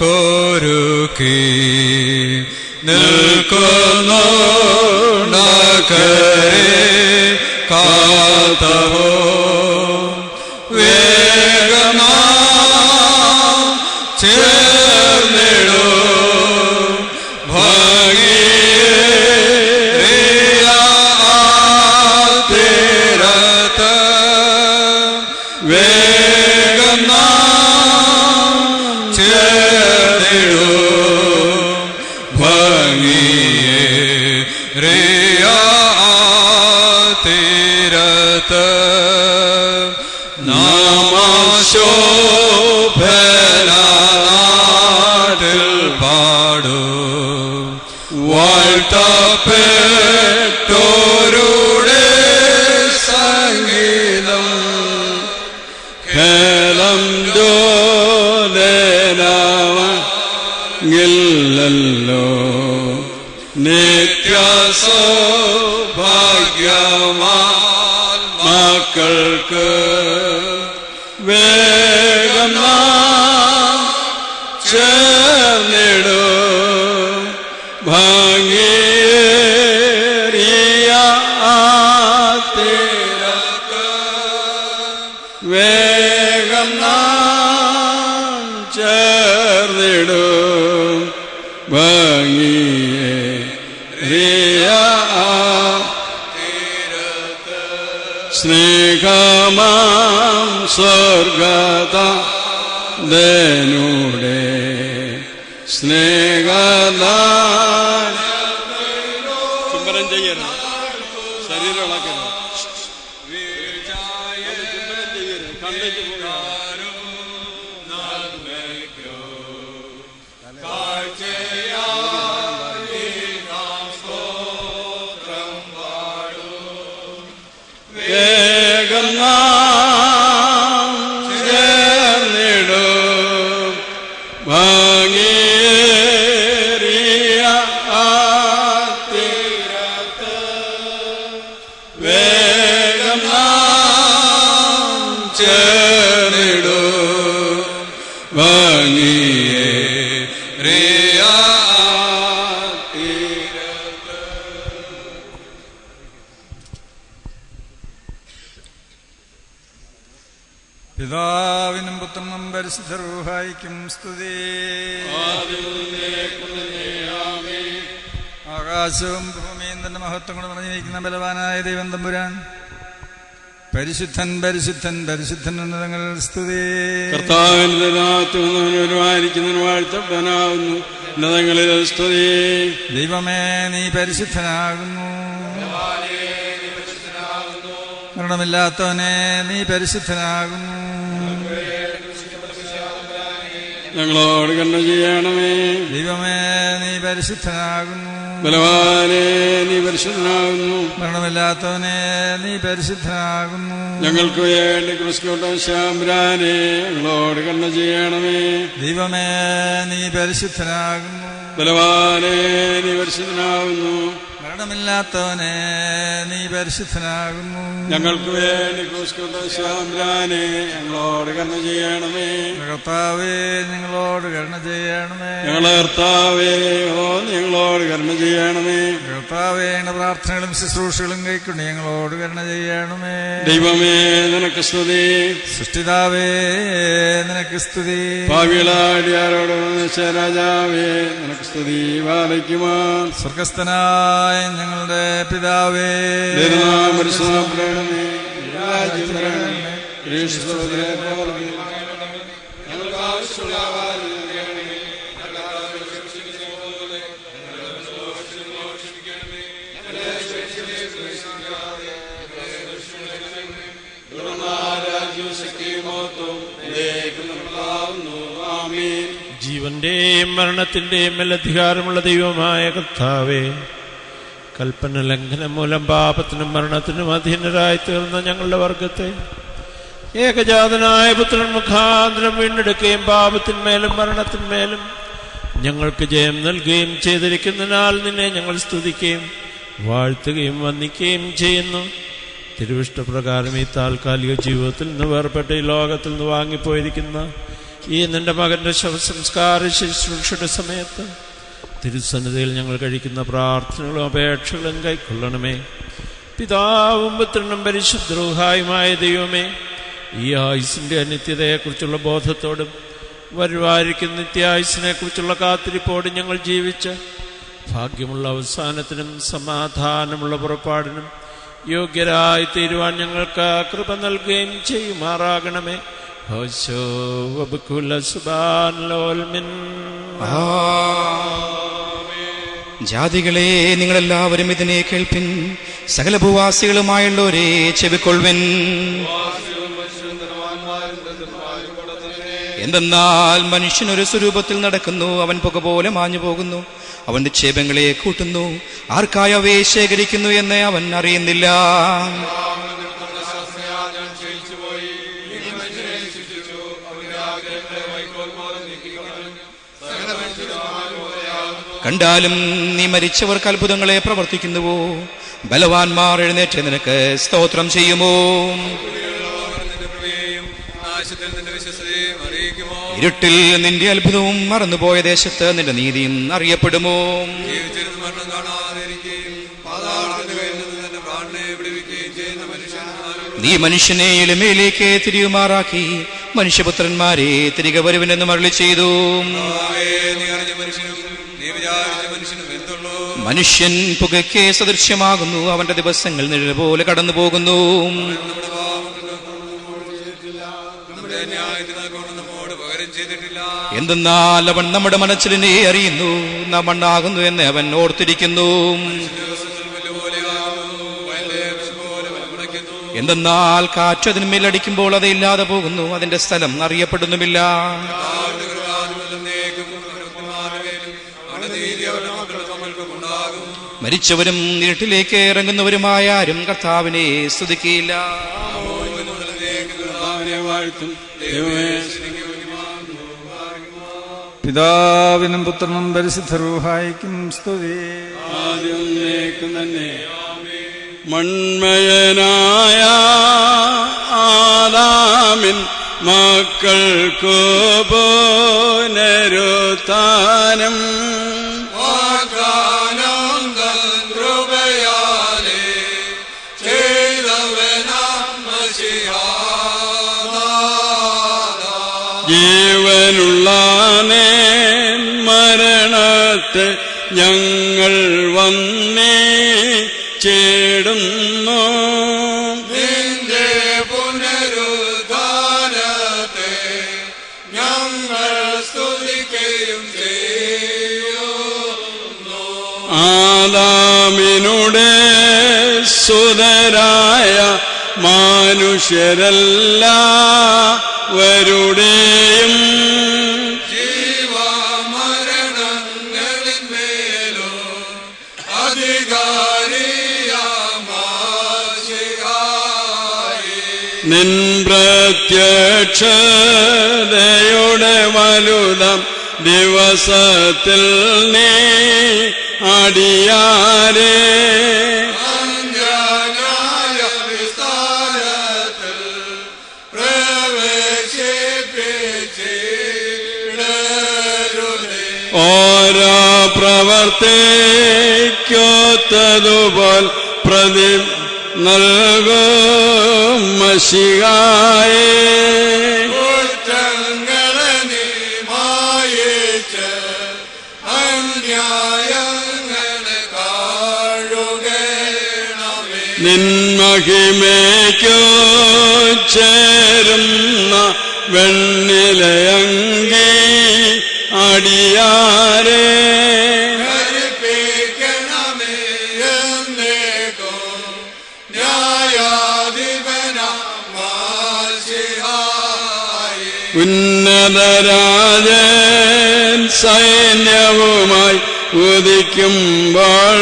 കൊരുക്കി നിൽക്കുന്നു കാത്തവോ വേഗമാ ചേർന്നിടോ ോരുടെ സംഗീതം കേളം ല്ലോ നിത്യസൗഭാഗ്യമാ മക്കൾക്ക് വേഗം ചേർന്നിടും ഭംഗിയേറിയ തീരത്ത് വേഗം ചേർന്നിടും ഭംഗിയേറിയ തീരത്ത് സ്നേഹമാം സ്വർഗത ധനുടെ സ്നേഹദാന ചുംബനം ചെയ്യരുത്, ശരീരം ഇളക്കരുത്, ചുംബനം ചെയ്യരുത്, കണ്ടിട്ട് വേഗം ചേർന്നിടും ഭംഗിയേറിയ തീരത്ത് വേഗം ചേർന്നിടും ഭംഗിയേറിയ തീരത്ത്. പിതാവിനും പുത്രനും പരിശുദ്ധ റൂഹായിക്കും സ്തുതി. ആകാശവും ഭൂമിയും തന്റെ മഹത്വം കൊണ്ട് നിറഞ്ഞിരിക്കുന്ന ബലവാനായ ദൈവം തമ്പുരാൻ പരിശുദ്ധൻ പരിശുദ്ധൻ പരിശുദ്ധൻ എന്നതങ്ങൾ സ്തുതി. കർത്താവിനായിരിക്കുന്നതിന് വാഴ്ത്തപ്പെടാനാവുന്നു എന്നതങ്ങളിൽ സ്തുതി. ദൈവമേ നീ പരിശുദ്ധനാകുന്നു, മരണമില്ലാത്തവനെ നീ പരിശുദ്ധനാകുന്നു. ഞങ്ങളോട് കരുണ ചെയ്യണമേ. ദൈവമേ നീ പരിശുദ്ധനാകുന്നു, ബലവാനെ നീ പരിശുദ്ധനാകുന്നു. മരണമില്ലാത്തവനെ നീ പരിശുദ്ധനാകുന്നു. ഞങ്ങൾക്ക് വേണ്ടി ക്രിസ്തുവിന്റെ ശാംബ്രാനെ ഞങ്ങളോട് കരുണ ചെയ്യണമേ. ദൈവമേ നീ പരിശുദ്ധനാകുന്നു, ബലവാനെ നീ പരിശുദ്ധനാകുന്നു. മരണമില്ലാത്തവനെ നീ പരിശുദ്ധനാകുന്നു. ഞങ്ങൾക്ക് വേണ്ടി ക്രൂശിക്കപ്പെട്ടവനെ ഞങ്ങളോട് കരുണ ചെയ്യണമേ. കർത്താവേ ഞങ്ങളോട് കരുണ ചെയ്യണമേ. ഞങ്ങളെ കർത്താവേ ഞങ്ങളോട് കരുണ ചെയ്യണമേ. കർത്താവേ ഞങ്ങളുടെ പ്രാർത്ഥനകളും ശുശ്രൂഷകളും കൈക്കൊണ്ട് ഞങ്ങളോട് കരുണ ചെയ്യണമേ. ദൈവമേ നിനക്ക് സ്തുതി. സൃഷ്ടിതാവേ നിനക്ക് സ്തുതി. പാവികളാടിയാരോട് രാജാവേ നിനക്ക് സ്തുതി. വാലയ്ക്കുമാ സ്വർഗസ്ഥനായ ഞങ്ങളുടെ പിതാവേ, ജീവന്റെയും മരണത്തിന്റെയും മേലധികാരമുള്ള ദൈവമായ കർത്താവേ, കൽപ്പന ലംഘനം മൂലം പാപത്തിനും മരണത്തിനും അധീനരായി തീർന്ന ഞങ്ങളുടെ വർഗത്തെ ഏകജാതനായ പുത്രൻ മുഖാന്തരം വീണ്ടെടുക്കുകയും പാപത്തിന്മേലും മരണത്തിന്മേലും ഞങ്ങൾക്ക് ജയം നൽകുകയും ചെയ്തിരിക്കുന്നതിനാൽ നിന്നെ ഞങ്ങൾ സ്തുതിക്കുകയും വാഴ്ത്തുകയും വന്ദിക്കുകയും ചെയ്യുന്നു. തിരുവിഷ്ടപ്രകാരം ഈ താൽക്കാലിക ജീവിതത്തിൽ നിന്ന് വേർപെട്ട ഈ ലോകത്തിൽ നിന്ന് വാങ്ങിപ്പോയിരിക്കുന്ന ഈ നിന്റെ മകന്റെ ശവസംസ്കാര ശുശ്രൂഷയുടെ സമയത്ത് തിരുസന്നിധിയിൽ ഞങ്ങൾ കഴിക്കുന്ന പ്രാർത്ഥനകളും അപേക്ഷകളും കൈക്കൊള്ളണമേ. പിതാവും പുത്രനും പരിശുദ്ധരൂഹായുമായ ദൈവമേ, ഈ ആയുസിന്റെ അനിത്യതയെക്കുറിച്ചുള്ള ബോധത്തോടും വരുവായിരിക്കുന്ന നിത്യായുസിനെ കുറിച്ചുള്ള കാത്തിരിപ്പോടും ഞങ്ങൾ ജീവിച്ച് ഭാഗ്യമുള്ള അവസാനത്തിനും സമാധാനമുള്ള പുറപ്പാടിനും യോഗ്യരായി തീരുവാൻ ഞങ്ങൾക്ക് കൃപ നൽകുകയും ചെയ്യുമാറാകണമേ. ജാതികളെ നിങ്ങളെല്ലാവരും ഇതിനെ കേൾപ്പിൻ, സകല ഭൂവാസികളുമായുള്ളവരെ ചെവിക്കൊള്ളുവിൻ. എന്തെന്നാൽ മനുഷ്യനൊരു സ്വരൂപത്തിൽ നടക്കുന്നു, അവൻ പുക പോലെ മാഞ്ഞു പോകുന്നു. അവൻ നിക്ഷേപങ്ങളെ കൂട്ടുന്നു, ആർക്കായി അവയെ ശേഖരിക്കുന്നു എന്ന് അവൻ അറിയുന്നില്ല. കണ്ടാലും നീ മരിച്ചവർക്ക് അത്ഭുതങ്ങളെ പ്രവർത്തിക്കുന്നുവോ? ബലവാന്മാർ എഴുന്നേറ്റ് നിനക്ക് സ്തോത്രം ചെയ്യുമോ? ഇരുട്ടിൽ നിന്റെ അത്ഭുതവും മറന്നുപോയ ദേശത്ത് നിന്റെ നീതിയും അറിയപ്പെടുമോ? നീ മനുഷ്യനെ എളിമയിലേക്ക് തിരിയുമാറാക്കി മനുഷ്യപുത്രന്മാരെ തിരികെ വരുവിനെന്ന് അരുളി ചെയ്തു. മനുഷ്യൻ പുകയ്ക്ക് സദൃശ്യമാകുന്നു, അവന്റെ ദിവസങ്ങൾ നിഴൽ പോലെ കടന്നു പോകുന്നു. എന്തെന്നാൽ അവൻ നമ്മുടെ മനസ്സിലിനെ അറിയുന്നു, നാം മണ്ണാകുന്നു എന്ന് അവൻ ഓർത്തിരിക്കുന്നു. എന്തെന്നാൽ കാറ്റ് അതിന്മേൽ അടിക്കുമ്പോൾ അത് ഇല്ലാതെ പോകുന്നു, അതിന്റെ സ്ഥലം അറിയപ്പെടുന്നുമില്ല. മരിച്ചവരും ഇരുട്ടിലേക്ക് ഇറങ്ങുന്നവരുമായ ആരും കർത്താവിനെ സ്തുതിക്കുകയില്ല. പിതാവിനും പുത്രനും പരിശുദ്ധ റൂഹായിക്കും സ്തുതി. മൺമയനായ ആദാമിൻ മക്കൾക്കു പുനരുത്ഥാനം ജീവനുള്ള മരണത്തെ ഞങ്ങൾ വന്നേ ചേടുന്നു. നിന്റെ പുനരുദ്ധാനത്തെ ഞങ്ങൾ സ്തുതിക്കുകയും ചെയ്യുന്നു. ആദാമിനുടെ സുതരായ മനുഷ്യരെല്ലാവരുടെയും ജീവമരണങ്ങളിന്മേലോ അധികാരിയായി നിൻ പ്രത്യക്ഷതയുടെ വലുതം ദിവസത്തിൽ നീ അടിയാരേ ഓരോ പ്രവർത്തിക്കൊത്തതുപോൽ പ്രതി നൽകും മശിഹായേ നിൻമഹിമയ്ക്കു ചേരുന്ന വെണ്ണിലയങ്കി അടിയാരേ ഉന്നതരാജൻ സൈന്യവുമായി ഉദിക്കുമ്പോൾ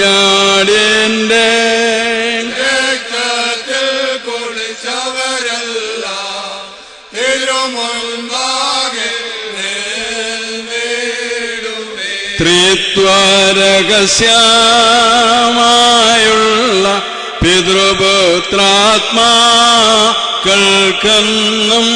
ഞാടിൻ്റെ ത്രിത്വരഹസ്യമായുള്ള പിതൃപുത്രാത്മാക്കൾക്കെന്നും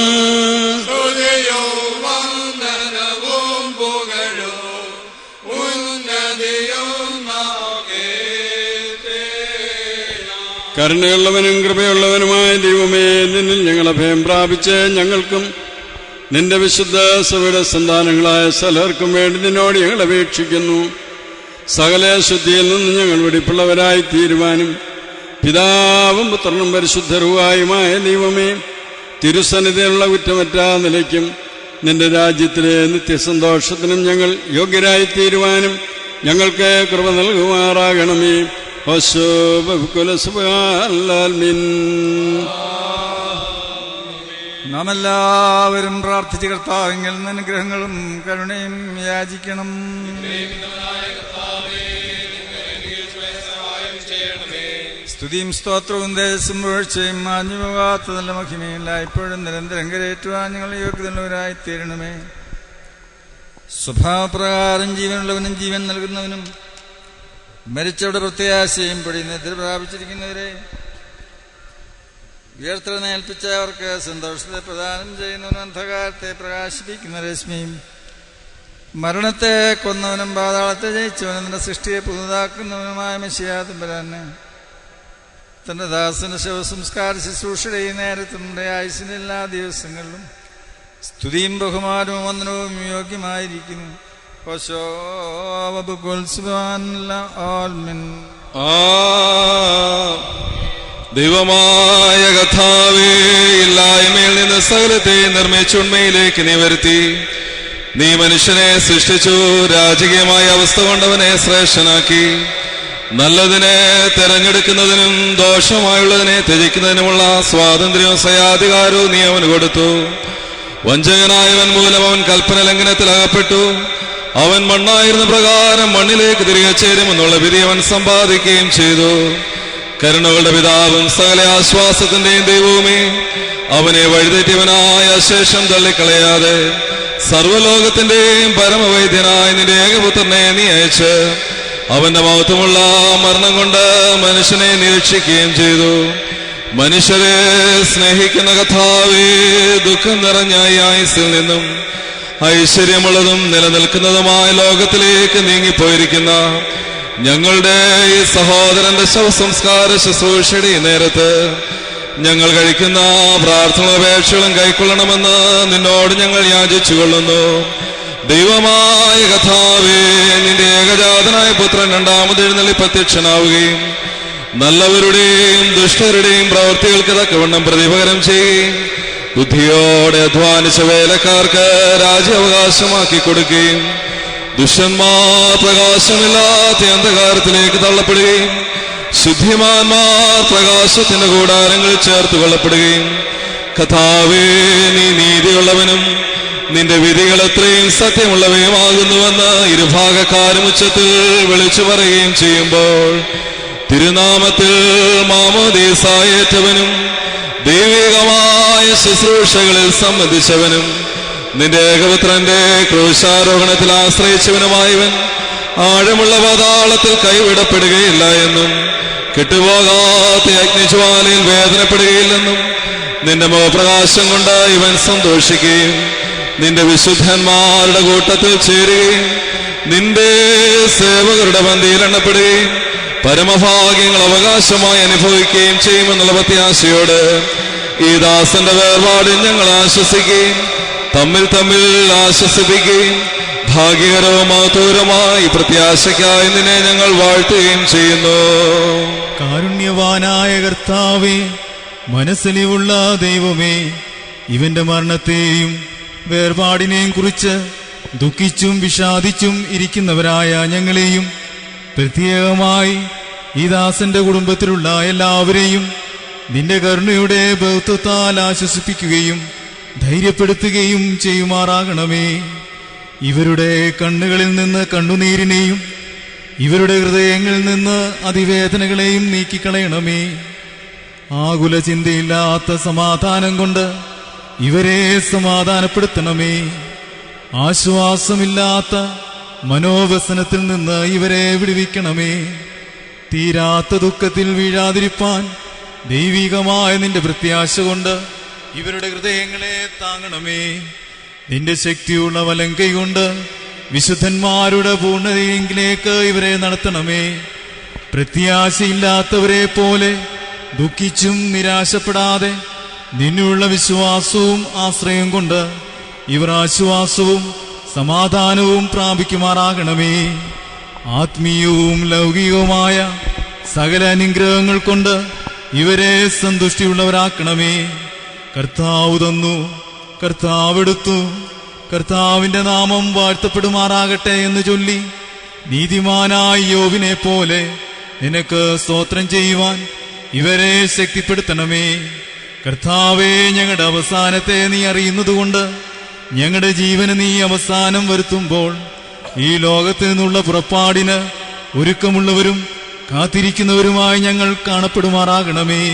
കരുണയുള്ളവനും കൃപയുള്ളവനുമായ ദൈവമേ, നിന്നിൽ ഞങ്ങൾ അഭയം പ്രാപിച്ച് ഞങ്ങൾക്കും നിന്റെ വിശുദ്ധ സഭയുടെ സന്താനങ്ങളായ സകലർക്കും വേണ്ടി നിന്നോട് ഞങ്ങൾ അപേക്ഷിക്കുന്നു. സകല ശുദ്ധിയിൽ നിന്ന് ഞങ്ങൾ വെടിപ്പുള്ളവരായി തീരുവാനും പിതാവും പുത്രനും പരിശുദ്ധരുവായുമായ ദൈവമേ, തിരുസന്നിധിയിലുള്ള കുറ്റമറ്റ നിലയ്ക്കും നിന്റെ രാജ്യത്തിലെ നിത്യസന്തോഷത്തിനും ഞങ്ങൾ യോഗ്യരായി തീരുവാനും ഞങ്ങൾക്ക് കൃപ നൽകുമാറാകണമേ. നാം എല്ലാവരും പ്രാർത്ഥിച്ച് കർത്താവിൽ നിന്ന് അനുഗ്രഹങ്ങളും കരുണയും യാചിക്കണം. സ്തുതിയും സ്തോത്രവും ദേശം വീഴ്ചയും മാഞ്ഞുപോകാത്ത നല്ല മഹിമയില്ല ഇപ്പോഴും നിരന്തരം കരയേറ്റുവാൻ ഞങ്ങൾ യോഗ്യതയുള്ളവരായി തീരണമേ. സ്വഭാവപ്രകാരം ജീവനുള്ളവനും ജീവൻ നൽകുന്നവനും മരിച്ചവരുടെ പ്രത്യാശയും പൊടിയുന്നെതിരെ പ്രാപിച്ചിരിക്കുന്നവരെ ഉയർത്തെഴുന്നേൽപ്പിച്ചവർക്ക് സന്തോഷത്തെ പ്രദാനം ചെയ്യുന്നവനും അന്ധകാരത്തെ പ്രകാശിപ്പിക്കുന്ന രശ്മിയും മരണത്തെ കൊന്നവനും പാതാളത്തെ ജയിച്ചവനും തന്റെ സൃഷ്ടിയെ പുതുതാക്കുന്നവനുമായ മെശിഹാ തമ്പുരാനെ തന്റെ ദാസന്റെ ശവസംസ്കാര ശുശ്രൂഷയുടെ ഈ നേരത്തിനുണ്ട് ആയുസിന്റെ എല്ലാ ദിവസങ്ങളിലും സ്തുതിയും ബഹുമാനവും വന്ദനവും യോഗ്യമായിരിക്കുന്നു. ദൈവമായ കർത്താവേ, ഇല്ലായ്മയിൽ നിന്ന് സകലത്തെ നിർമ്മിച്ചുണ്മയിലേക്ക് നീ വരുത്തി. നീ മനുഷ്യനെ സൃഷ്ടിച്ചു, രാജകീയമായ അവസ്ഥ കൊണ്ടവനെ ശ്രേഷ്ഠനാക്കി. നല്ലതിനെ തെരഞ്ഞെടുക്കുന്നതിനും ദോഷമായുള്ളതിനെ ത്യജിക്കുന്നതിനുമുള്ള സ്വാതന്ത്ര്യവും സ്വയാധികാരവും നീ അവന് കൊടുത്തു. വഞ്ചകനായവൻ മൂലം അവൻ കൽപ്പന ലംഘനത്തിൽ അകപ്പെട്ടു. അവൻ മണ്ണായിരുന്ന പ്രകാരം മണ്ണിലേക്ക് തിരികെ ചേരുമെന്നുള്ള വിധി അവൻ സമ്പാദിക്കുകയും ചെയ്തു. കരുണകളുടെ പിതാവും സകല ആശ്വാസത്തിന്റെയും ദൈവവുമേ, അവനെ വഴിതെറ്റിയവനായ ശേഷം തള്ളിക്കളയാതെ സർവ്വലോകത്തിന്റെയും പരമവൈദ്യനായ നിന്റെ ഏകപുത്രനെ നീ അയച്ച് അവന്റെ മഹത്വമുള്ള മരണം കൊണ്ട് മനുഷ്യനെ നിരീക്ഷിക്കുകയും ചെയ്തു. മനുഷ്യരെ സ്നേഹിക്കുന്ന കർത്താവേ, ദുഃഖം നിറഞ്ഞ ഈ ആയുസ്സിൽ നിന്നും ഐശ്വര്യമുള്ളതും നിലനിൽക്കുന്നതുമായ ലോകത്തിലേക്ക് നീങ്ങിപ്പോയിരിക്കുന്ന ഞങ്ങളുടെ ഈ സഹോദരന്റെ ശവസംസ്കാര ശുശ്രൂഷയുടെ ഈ നേരത്ത് ഞങ്ങൾ കഴിക്കുന്ന പ്രാർത്ഥനാപേക്ഷകളും കൈക്കൊള്ളണമെന്ന് നിന്നോട് ഞങ്ങൾ യാചിച്ചുകൊള്ളുന്നു. ദൈവമായ കർത്താവേ, നിന്റെ ഏകജാതനായ പുത്രൻ രണ്ടാമത് എഴുന്നള്ളി പ്രത്യക്ഷനാവുകയും നല്ലവരുടെയും ദുഷ്ടരുടെയും പ്രവൃത്തികൾക്ക് തക്കവണ്ണം പ്രതിപകരം ചെയ്യുകയും ബുദ്ധിയോടെ അധ്വാനിച്ച വേലക്കാർക്ക് രാജ്യാവകാശമാക്കി കൊടുക്കുകയും ദുഷ്ടന്മാർ പ്രകാശമില്ലാത്ത അന്ധകാരത്തിലേക്ക് തള്ളപ്പെടുകയും ശുദ്ധിമാന്മാർ പ്രകാശത്തിന്റെ കൂടാരങ്ങളിൽ ചേർത്ത് കൊള്ളപ്പെടുകയും കർത്താവേ, നീ നീതിയുള്ളവനും നിന്റെ വിധികൾ എത്രയും സത്യമുള്ളവയുമാകുന്നുവെന്ന് ഇരുഭാഗക്കാരും ഉച്ചത്തിൽ വിളിച്ചു പറയുകയും ചെയ്യുമ്പോൾ തിരുനാമത്തിൽ മാമോദീസായേറ്റവനും ദൈവികമായ ശുശ്രൂഷകളിൽ സംബന്ധിച്ചവനും നിന്റെ ഏകപുത്രന്റെ ക്രൂശാരോഹണത്തിൽ ആശ്രയിച്ചവനുമായവൻ ആഴമുള്ള പാതാളത്തിൽ കൈവിടപ്പെടുകയില്ല എന്നും കെട്ടുപോകാത്ത അഗ്നിജ്വാലയിൽ വേദനപ്പെടുകയില്ലെന്നും നിന്റെ മുഖപ്രകാശം കൊണ്ട് ഇവൻ സന്തോഷിക്കുകയും നിന്റെ വിശുദ്ധന്മാരുടെ കൂട്ടത്തിൽ ചേരുകയും നിന്റെ സേവകരുടെ പന്തിയിൽ എണ്ണപ്പെടുകയും പരമഭാഗ്യങ്ങൾ അവകാശമായി അനുഭവിക്കുകയും ചെയ്യുമെന്നുള്ള പ്രത്യാശയോട് ഈ ദാസന്റെ വേർപാടിൽ ഞങ്ങൾ ആശ്വസിക്കുകയും തമ്മിൽ തമ്മിൽ ആശ്വസിപ്പിക്കുകയും ഭാഗ്യകരവും മഹത്വകരമായി പ്രത്യാശയ്ക്കായി നിന്നെ ഞങ്ങൾ വാഴ്ത്തുകയും ചെയ്യുന്നു. കാരുണ്യവാനായ കർത്താവേ, മനസ്സിലിവുള്ള ദൈവമേ, ഇവന്റെ മരണത്തെയും വേർപാടിനെയും കുറിച്ച് ദുഃഖിച്ചും വിഷാദിച്ചും ഇരിക്കുന്നവരായ ഞങ്ങളെയും പ്രത്യേകമായി ഈ ദാസന്റെ കുടുംബത്തിലുള്ള എല്ലാവരെയും നിന്റെ കരുണയുടെ ബഹുത്വത്താൽ ആശ്വസിപ്പിക്കുകയും ധൈര്യപ്പെടുത്തുകയും ചെയ്യുമാറാകണമേ. ഇവരുടെ കണ്ണുകളിൽ നിന്ന് കണ്ണുനീരിനെയും ഇവരുടെ ഹൃദയങ്ങളിൽ നിന്ന് അതിവേദനകളെയും നീക്കിക്കളയണമേ. ആകുല ചിന്തയില്ലാത്ത സമാധാനം കൊണ്ട് ഇവരെ സമാധാനപ്പെടുത്തണമേ. ആശ്വാസമില്ലാത്ത മനോവ്യസനത്തിൽ നിന്ന് ഇവരെ വിടുവിക്കണമേ. തീരാത്ത ദുഃഖത്തിൽ വീഴാതിരിപ്പാൻ ദൈവികമായ നിന്റെ പ്രത്യാശ കൊണ്ട് ഇവരുടെ ഹൃദയങ്ങളെ താങ്ങണമേ. നിന്റെ ശക്തിയുള്ള വലങ്കൈ കൊണ്ട് വിശുദ്ധന്മാരുടെ പൂർണ്ണതയിലേക്ക് ഇവരെ നടത്തണമേ. പ്രത്യാശയില്ലാത്തവരെ പോലെ ദുഃഖിച്ചും നിരാശപ്പെടാതെ നിന്നുള്ള വിശ്വാസവും ആശ്രയം കൊണ്ട് ഇവർ ആശ്വാസവും സമാധാനവും പ്രാപിക്കുമാറാകണമേ. ആത്മീയവും ലൗകികവുമായ സകല അനുഗ്രഹങ്ങൾ കൊണ്ട് ഇവരെ സന്തുഷ്ടിയുള്ളവരാക്കണമേ. കർത്താവ് തന്നു, കർത്താവെടുത്തു, കർത്താവിന്റെ നാമം വാഴ്ത്തപ്പെടുമാറാകട്ടെ എന്ന് ചൊല്ലി നീതിമാനായ യോബിനെ പോലെ നിനക്ക് സ്തോത്രം ചെയ്യുവാൻ ഇവരെ ശക്തിപ്പെടുത്തണമേ. കർത്താവേ, ഞങ്ങളുടെ അവസാനത്തെ നീ അറിയുന്നതുകൊണ്ട് ഞങ്ങളുടെ ജീവന് നീ അവസാനം വരുത്തുമ്പോൾ ഈ ലോകത്ത് നിന്നുള്ള പുറപ്പാടിന് ഒരുക്കമുള്ളവരും കാത്തിരിക്കുന്നവരുമായി ഞങ്ങൾ കാണപ്പെടുമാറാകണമേ.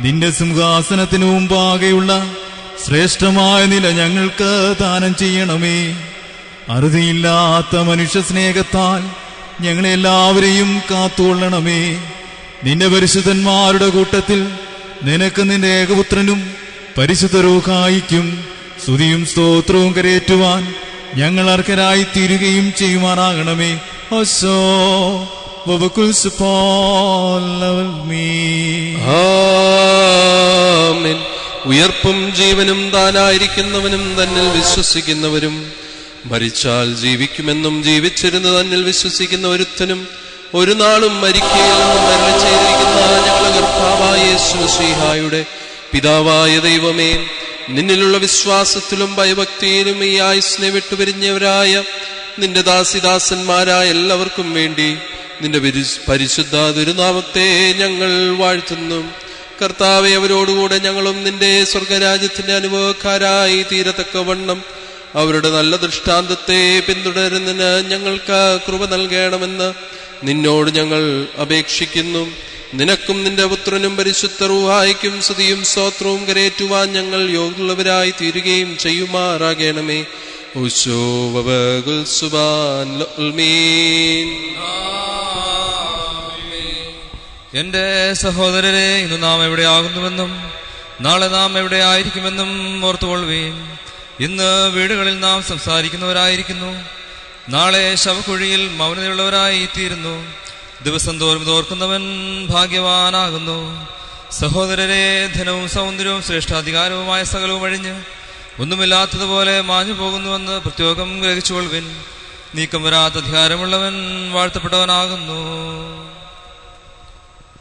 നിന്റെ സിംഹാസനത്തിനു മുമ്പാകെയുള്ള ശ്രേഷ്ഠമായ നില ഞങ്ങൾക്ക് ദാനം ചെയ്യണമേ. അറുതിയില്ലാത്ത മനുഷ്യ സ്നേഹത്താൽ ഞങ്ങളെല്ലാവരെയും കാത്തുകൊള്ളണമേ. നിന്റെ പരിശുദ്ധന്മാരുടെ കൂട്ടത്തിൽ നിനക്ക് നിന്റെ ഏകപുത്രനും പരിശുദ്ധ റൂഹായിക്കും സ്തുതിയും സ്തോത്രവും കരയേറ്റുവാൻ ഞങ്ങൾ അർഹരായി തീരുകയും ചെയ്യുമാറാകണമേ. ഓശോ ആമേൻ. ഉയർപ്പും ജീവനും താനായിരിക്കുന്നവനും തന്നിൽ വിശ്വസിക്കുന്നവരും മരിച്ചാൽ ജീവിക്കുമെന്നും ജീവിച്ചിരുന്ന് തന്നിൽ വിശ്വസിക്കുന്ന ഒരുത്തനും ഒരു നാളും മരിക്കുകയില്ലെന്നും അരുളി ചെയ്തിരിക്കുന്ന ഞങ്ങളുടെ കർത്താവായ യേശു മിശിഹായുടെ പിതാവായ ദൈവമേ, നിന്നിലുള്ള വിശ്വാസത്തിലും ഭയഭക്തിയിലും ഈ ആയുസ്സിനെ വിട്ടുപിരിഞ്ഞവരായ നിന്റെ ദാസിദാസന്മാരായ എല്ലാവർക്കും വേണ്ടി നിന്റെ പരിശുദ്ധ തിരുനാമത്തെ ഞങ്ങൾ വാഴ്ത്തുന്നു. കർത്താവെ, അവരോടുകൂടെ ഞങ്ങളും നിന്റെ സ്വർഗരാജ്യത്തിന്റെ അനുഭവക്കാരായി തീരത്തക്കവണ്ണം അവരുടെ നല്ല ദൃഷ്ടാന്തത്തെ പിന്തുടരുന്നതിന് ഞങ്ങൾക്ക് കൃപ നൽകണമെന്ന് നിന്നോട് ഞങ്ങൾ അപേക്ഷിക്കുന്നു. നിനക്കും നിന്റെ പുത്രനും പരിശുദ്ധ റൂഹായിക്കും സ്തുതിയും സ്തോത്രവും കരയേറ്റുവാൻ ഞങ്ങൾ യോഗ്യമുള്ളവരായി തീരുകയും ചെയ്യുമാറാകണമേ. എന്റെ സഹോദരരെ, ഇന്ന് നാം എവിടെയാകുന്നുവെന്നും നാളെ നാം എവിടെ ആയിരിക്കുമെന്നും ഓർത്തുകൊള്ളുകയും ഇന്ന് വീടുകളിൽ നാം സംസാരിക്കുന്നവരായിരിക്കുന്നു, നാളെ ശവക്കുഴിയിൽ മൗനതയുള്ളവരായി തീരുന്നു. ദിവസം തോറും തോർക്കുന്നവൻ ഭാഗ്യവാനാകുന്നു. സഹോദരരെ, ധനവും സൗന്ദര്യവും ശ്രേഷ്ഠാധികാരവുമായ സകലവും അഴിഞ്ഞ് ഒന്നുമില്ലാത്തതുപോലെ മാഞ്ഞു പോകുന്നുവെന്ന് പ്രത്യേകം ഗ്രഹിച്ചുകൊള്ളുവിൻ. നീക്കം വരാത്ത അധികാരമുള്ളവൻ വാഴ്ത്തപ്പെട്ടവനാകുന്നു.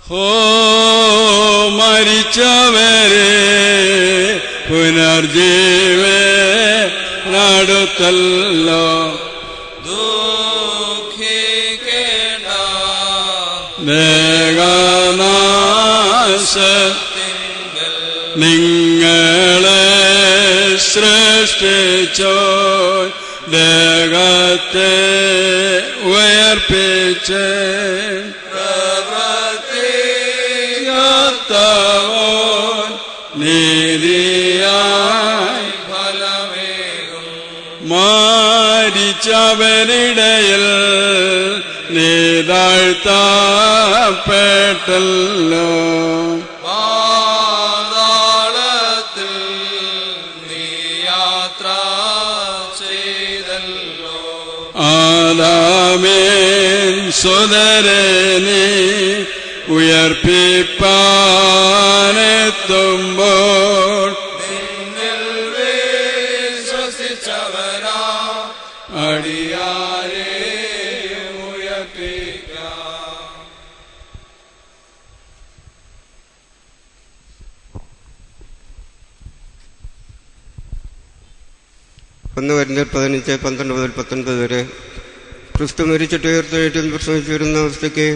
ഹോ മരിച്ചവരെ പുനർജീവനടുത്തല്ലോ, ദുഃഖിക്കേണ്ട ദേഹനാശത്തിങ്കൽ നിങ്ങളെ സൃഷ്ടിച്ചോ, ദേഹത്തെ ഉയർപ്പിച്ച് നീതിയായി ഫലമേകും. മാരി മരിച്ചവരിടയിൽ നീ താഴ്ത്തപ്പെട്ടല്ലോ. പാതാളത്തിൽ നീ യാത്ര ചെയ്തല്ലോ. ആദാമേൻ സുതരെ നീ ഉയർപ്പിപ്പാനെത്തുമ്പോൾ നിന്നിൽ വിശ്വസിച്ചവരാ അടിയാരെ ഉയർപ്പിക്കാം. ഒന്ന് Corinthians 15:12-19 വരെ. ക്രിസ്തു മരിച്ചിട്ട് ഉയർത്തെഴുന്നേറ്റ് പ്രസംഗിച്ചു വരുന്ന അവസ്ഥയ്ക്ക്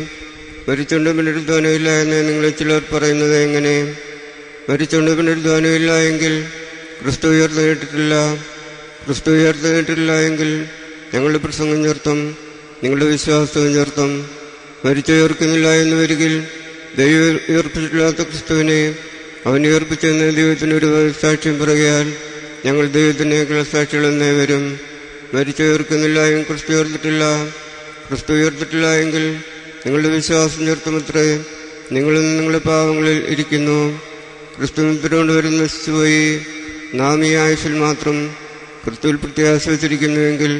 മരിച്ചുകൊണ്ട് പുനരുദ്ധാനമില്ല എന്ന് നിങ്ങളിൽ ചിലർ പറയുന്നത് എങ്ങനെ? മരിച്ചുകൊണ്ട് പുനരുദ്ധാനമില്ല എങ്കിൽ ക്രിസ്തു ഉയർത്തെഴുന്നേറ്റിട്ടില്ല. ക്രിസ്തു ഉയർത്തെഴുന്നേറ്റിട്ടില്ല എങ്കിൽ ഞങ്ങളുടെ പ്രസംഗം വ്യർത്ഥം, നിങ്ങളുടെ വിശ്വാസവും വ്യർത്ഥം. മരിച്ചുയർക്കുന്നില്ല എന്ന് വരികിൽ ദൈവം ഉയർപ്പിച്ചിട്ടില്ലാത്ത ക്രിസ്തുവിനെ അവൻ ഉയർപ്പിച്ചെന്ന് ദൈവത്തിനൊരു സാക്ഷ്യം പറയുകയാൽ ഞങ്ങൾ ദൈവത്തിനേക്കുള്ള സാക്ഷികളെന്നേ വരും. മരിച്ചുയർക്കുന്നില്ല എങ്കിൽ ക്രിസ്തു ഉയർത്തിട്ടില്ല. ക്രിസ്തു ഉയർത്തിട്ടില്ല എങ്കിൽ നിങ്ങളുടെ വിശ്വാസം വ്യർത്ഥമത്രേ. നിങ്ങളും നിങ്ങളുടെ പാവങ്ങളിൽ ഇരിക്കുന്നു. ക്രിസ്തു മുദ്രകൊണ്ട് വരുന്ന നശിച്ചുപോയി. നാം ഈ ആയുസ്സിൽ മാത്രം ക്രിസ്തുവിൽ പ്രത്യാശ വച്ചിരിക്കുന്നുവെങ്കിൽ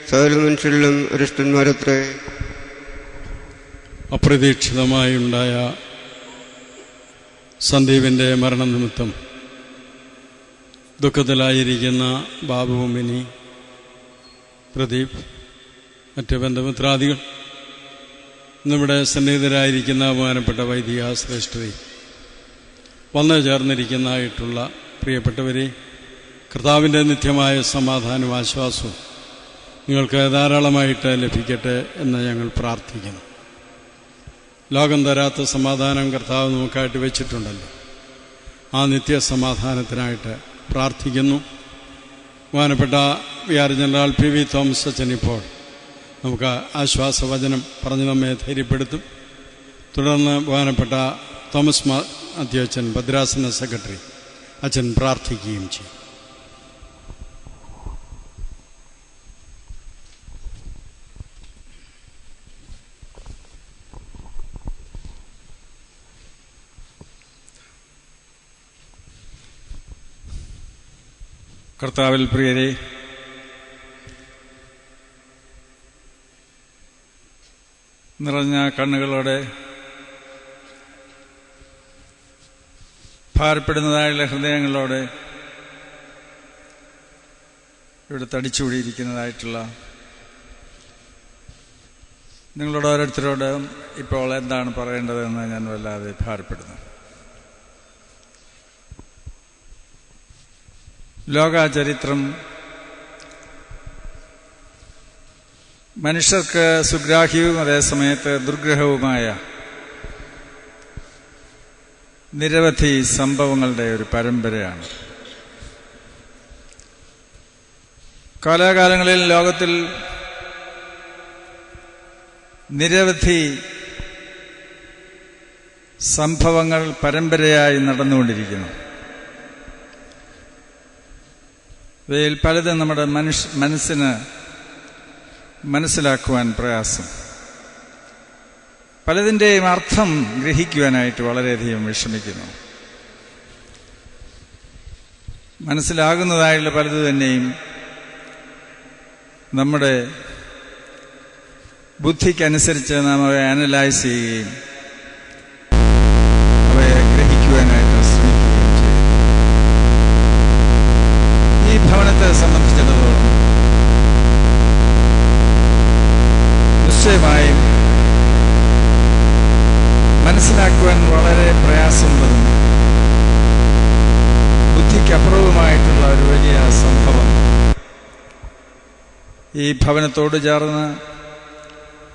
സകല മനുഷ്യരിലും അരിഷ്ടന്മാരത്രേ. അപ്രതീക്ഷിതമായുണ്ടായ സന്ദീപിൻ്റെ മരണനിമിത്തം ദുഃഖത്തിലായിരിക്കുന്ന ബാബു, മിനി, പ്രദീപ്, മറ്റ് ബന്ധുമിത്രാദികൾ, ഇന്നിവിടെ സന്നിഹിതരായിരിക്കുന്ന ബഹുമാനപ്പെട്ട വൈദിക ശ്രേഷ്ഠതയും വന്നു ചേർന്നിരിക്കുന്നതായിട്ടുള്ള പ്രിയപ്പെട്ടവരെ, കർത്താവിൻ്റെ നിത്യമായ സമാധാനവും ആശ്വാസവും നിങ്ങൾക്ക് ധാരാളമായിട്ട് ലഭിക്കട്ടെ എന്ന് ഞങ്ങൾ പ്രാർത്ഥിക്കുന്നു. ലോകം തരാത്ത സമാധാനം കർത്താവ് നമുക്കായിട്ട് വെച്ചിട്ടുണ്ടല്ലോ. ആ നിത്യസമാധാനത്തിനായിട്ട് പ്രാർത്ഥിക്കുന്നു. ബഹുമാനപ്പെട്ട vicar general P V Thomas അച്ഛൻ ഇപ്പോൾ നമുക്ക് ആശ്വാസവചനം പറഞ്ഞ് നമ്മെ ധൈര്യപ്പെടുത്തും. തുടർന്ന് ബഹുമാനപ്പെട്ട തോമസ് അധ്യക്ഷൻ ഭദ്രാസന സെക്രട്ടറി അച്ഛൻ പ്രാർത്ഥിക്കുകയും ചെയ്യും. കർത്താവിൽ പ്രിയരെ, നിറഞ്ഞ കണ്ണുകളോടെ ഭാരപ്പെടുന്നതായുള്ള ഹൃദയങ്ങളോടെ ഇവിടെ തടിച്ചുകൂടിയിരിക്കുന്നതായിട്ടുള്ള നിങ്ങളോട് ഓരോരുത്തരോട് ഇപ്പോൾ എന്താണ് പറയേണ്ടതെന്ന് ഞാൻ വല്ലാതെ ഭാരപ്പെടുന്നു. ലോകചരിത്രം മനുഷ്യർക്ക് സുഗ്രാഹ്യവും അതേസമയത്ത് ദുർഗ്രഹവുമായ നിരവധി സംഭവങ്ങളുടെ ഒരു പരമ്പരയാണ്. കാലാകാലങ്ങളിൽ ലോകത്തിൽ നിരവധി സംഭവങ്ങൾ പരമ്പരയായി നടന്നുകൊണ്ടിരിക്കുന്നു. ഇവയിൽ പലതും നമ്മുടെ മനസ്സിന് മനസ്സിലാക്കുവാൻ പ്രയാസം, പലതിൻ്റെയും അർത്ഥം ഗ്രഹിക്കുവാനായിട്ട് വളരെയധികം വിഷമിക്കുന്നു. മനസ്സിലാകുന്നതായുള്ള പലത് തന്നെയും നമ്മുടെ ബുദ്ധിക്കനുസരിച്ച് നാം അവയെ അനലൈസ് ചെയ്യുകയും അവയെ ഗ്രഹിക്കുവാനായിട്ട് ശ്രമിക്കുകയും ചെയ്യും. ഈ ഭവനത്തെ സംബന്ധിച്ചിടത്തോളം നിശ്ചയമായും മനസ്സിലാക്കുവാൻ വളരെ പ്രയാസമുള്ളതും ബുദ്ധിക്കപ്പുറവുമായിട്ടുള്ള ഒരു വലിയ സംഭവം ഈ ഭവനത്തോട് ചേർന്ന്,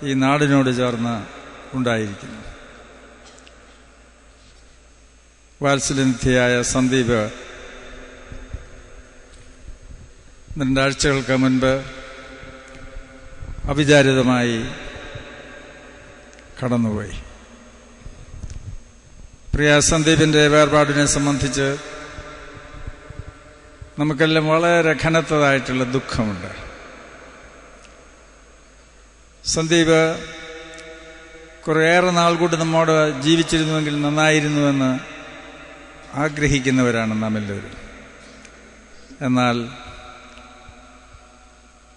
ഈ നാടിനോട് ചേർന്ന് ഉണ്ടായിരിക്കുന്നു. വാത്സല്യനിധിയായ സന്ദീപ് 2 ആഴ്ചകൾക്ക് മുൻപ് അവിചാരിതമായി കടന്നുപോയി. പ്രിയ സന്ദീപിൻ്റെ വേർപാടിനെ സംബന്ധിച്ച് നമുക്കെല്ലാം വളരെ ഘനത്തതായിട്ടുള്ള ദുഃഖമുണ്ട്. സന്ദീപ് കുറേയേറെ നാൾ കൂടി നമ്മോട് ജീവിച്ചിരുന്നുവെങ്കിൽ നന്നായിരുന്നുവെന്ന് ആഗ്രഹിക്കുന്നവരാണ് നാം എല്ലാവരും. എന്നാൽ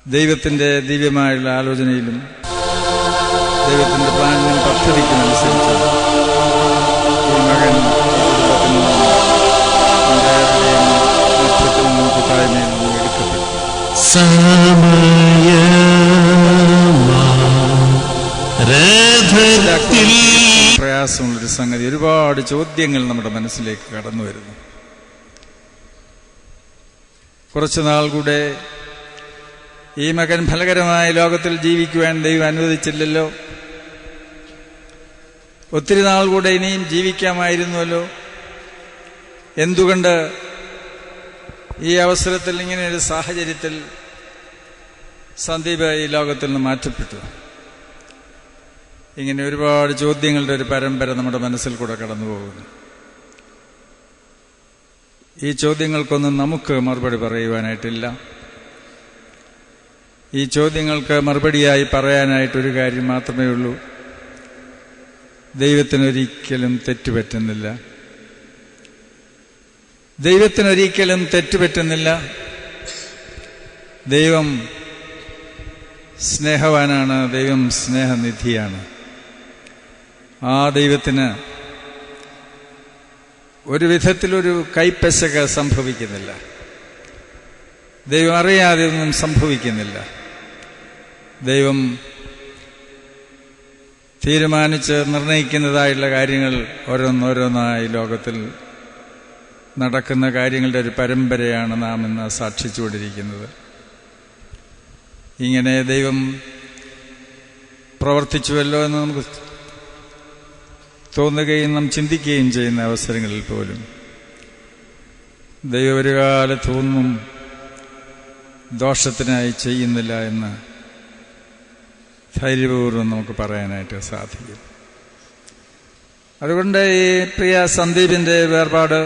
ദൈവത്തിൻ്റെ ദിവ്യമായുള്ള ആലോചനയിലും ദൈവത്തിൻ്റെ പ്ലാനിനും പദ്ധതിക്കുമനുസരിച്ച് ഈ മകൻ കൂട്ടായ്മയിൽ നിന്നും എടുക്കപ്പെട്ടു. പ്രയാസമുള്ളൊരു സംഗതി, ഒരുപാട് ചോദ്യങ്ങൾ നമ്മുടെ മനസ്സിലേക്ക് കടന്നു വരുന്നു. കുറച്ചുനാൾ കൂടെ ഈ മകൻ ഫലകരമായ ലോകത്തിൽ ജീവിക്കുവാൻ ദൈവം അനുവദിച്ചില്ലല്ലോ. ഒത്തിരി നാൾ കൂടെ ഇനിയും ജീവിക്കാമായിരുന്നുവല്ലോ. എന്തുകൊണ്ട് ഈ അവസരത്തിൽ ഇങ്ങനെ ഒരു സാഹചര്യത്തിൽ സന്ദീപ് ഈ ലോകത്തിൽ നിന്ന് മാറ്റപ്പെട്ടു? ഇങ്ങനെ ഒരുപാട് ചോദ്യങ്ങളുടെ ഒരു പരമ്പര നമ്മുടെ മനസ്സിൽ കൂടെ കടന്നു പോകുന്നു. ഈ ചോദ്യങ്ങൾക്കൊന്നും നമുക്ക് മറുപടി പറയുവാനായിട്ടില്ല. ഈ ചോദ്യങ്ങൾക്ക് മറുപടിയായി പറയാനായിട്ടൊരു കാര്യം മാത്രമേ ഉള്ളൂ: ദൈവത്തിനൊരിക്കലും തെറ്റുപറ്റുന്നില്ല. ദൈവത്തിനൊരിക്കലും തെറ്റുപറ്റുന്നില്ല. ദൈവം സ്നേഹവാനാണ്. ദൈവം സ്നേഹനിധിയാണ്. ആ ദൈവത്തിന് ഒരു വിധത്തിലൊരു കൈപ്പശക സംഭവിക്കുന്നില്ല. ദൈവം അറിയാതെ ഒന്നും സംഭവിക്കുന്നില്ല. ദൈവം തീരുമാനിച്ച് നിർണയിക്കുന്നതായുള്ള കാര്യങ്ങൾ ഓരോന്നോരോന്നായി ലോകത്തിൽ നടക്കുന്ന കാര്യങ്ങളുടെ ഒരു പരമ്പരയാണ് നാം ഇന്ന് സാക്ഷിച്ചുകൊണ്ടിരിക്കുന്നത്. ഇങ്ങനെ ദൈവം പ്രവർത്തിച്ചുവല്ലോ എന്ന് നമുക്ക് തോന്നുകയും നാം ചിന്തിക്കുകയും ചെയ്യുന്ന അവസരങ്ങളിൽ പോലും ദൈവം ഒരു കാലത്തൊന്നും ദോഷത്തിനായി ചെയ്യുന്നില്ല എന്ന് ധൈര്യപൂർവ്വം നമുക്ക് പറയാനായിട്ട് സാധിക്കും. അതുകൊണ്ട് ഈ പ്രിയ സന്ദീപിൻ്റെ വേർപാട്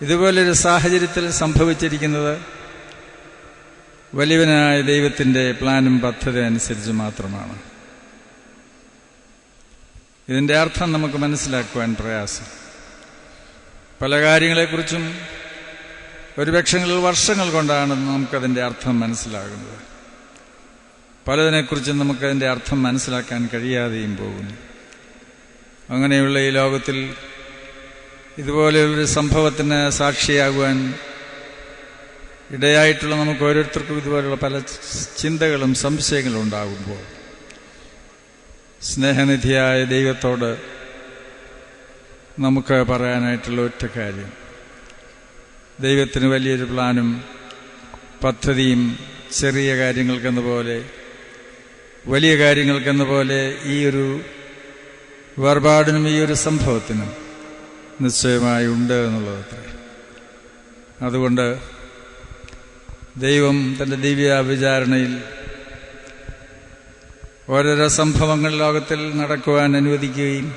ഇതുപോലൊരു സാഹചര്യത്തിൽ സംഭവിച്ചിരിക്കുന്നത് വലിയവനായ ദൈവത്തിൻ്റെ പ്ലാനും പദ്ധതി അനുസരിച്ച് മാത്രമാണ്. ഇതിൻ്റെ അർത്ഥം നമുക്ക് മനസ്സിലാക്കുവാൻ പ്രയാസം. പല കാര്യങ്ങളെക്കുറിച്ചും ഒരുപക്ഷെ വർഷങ്ങൾ കൊണ്ടാണ് നമുക്കതിൻ്റെ അർത്ഥം മനസ്സിലാകുന്നത്. പലതിനെക്കുറിച്ചും നമുക്കതിൻ്റെ അർത്ഥം മനസ്സിലാക്കാൻ കഴിയാതെയും പോകുന്നു. അങ്ങനെയുള്ള ഈ ലോകത്തിൽ ഇതുപോലെയുള്ളൊരു സംഭവത്തിന് സാക്ഷിയാകുവാൻ ഇടയായിട്ടുള്ള നമുക്ക് ഓരോരുത്തർക്കും ഇതുപോലുള്ള പല ചിന്തകളും സംശയങ്ങളും ഉണ്ടാകുമ്പോൾ സ്നേഹനിധിയായ ദൈവത്തോട് നമുക്ക് പറയാനായിട്ടുള്ള ഒറ്റ കാര്യം: ദൈവത്തിന് വലിയൊരു പ്ലാനും പദ്ധതിയും ചെറിയ കാര്യങ്ങൾക്കെന്ന പോലെ വലിയ കാര്യങ്ങൾക്കെന്ന പോലെ ഈ ഒരു വേർപാടിനും ഈ ഒരു സംഭവത്തിനും നിശ്ചയമായി ഉണ്ട് എന്നുള്ളതത്രേ. അതുകൊണ്ട് ദൈവം തൻ്റെ ദിവ്യ വിചാരണയിൽ ഓരോരോ സംഭവങ്ങൾ ലോകത്തിൽ നടക്കുവാൻ അനുവദിക്കുകയും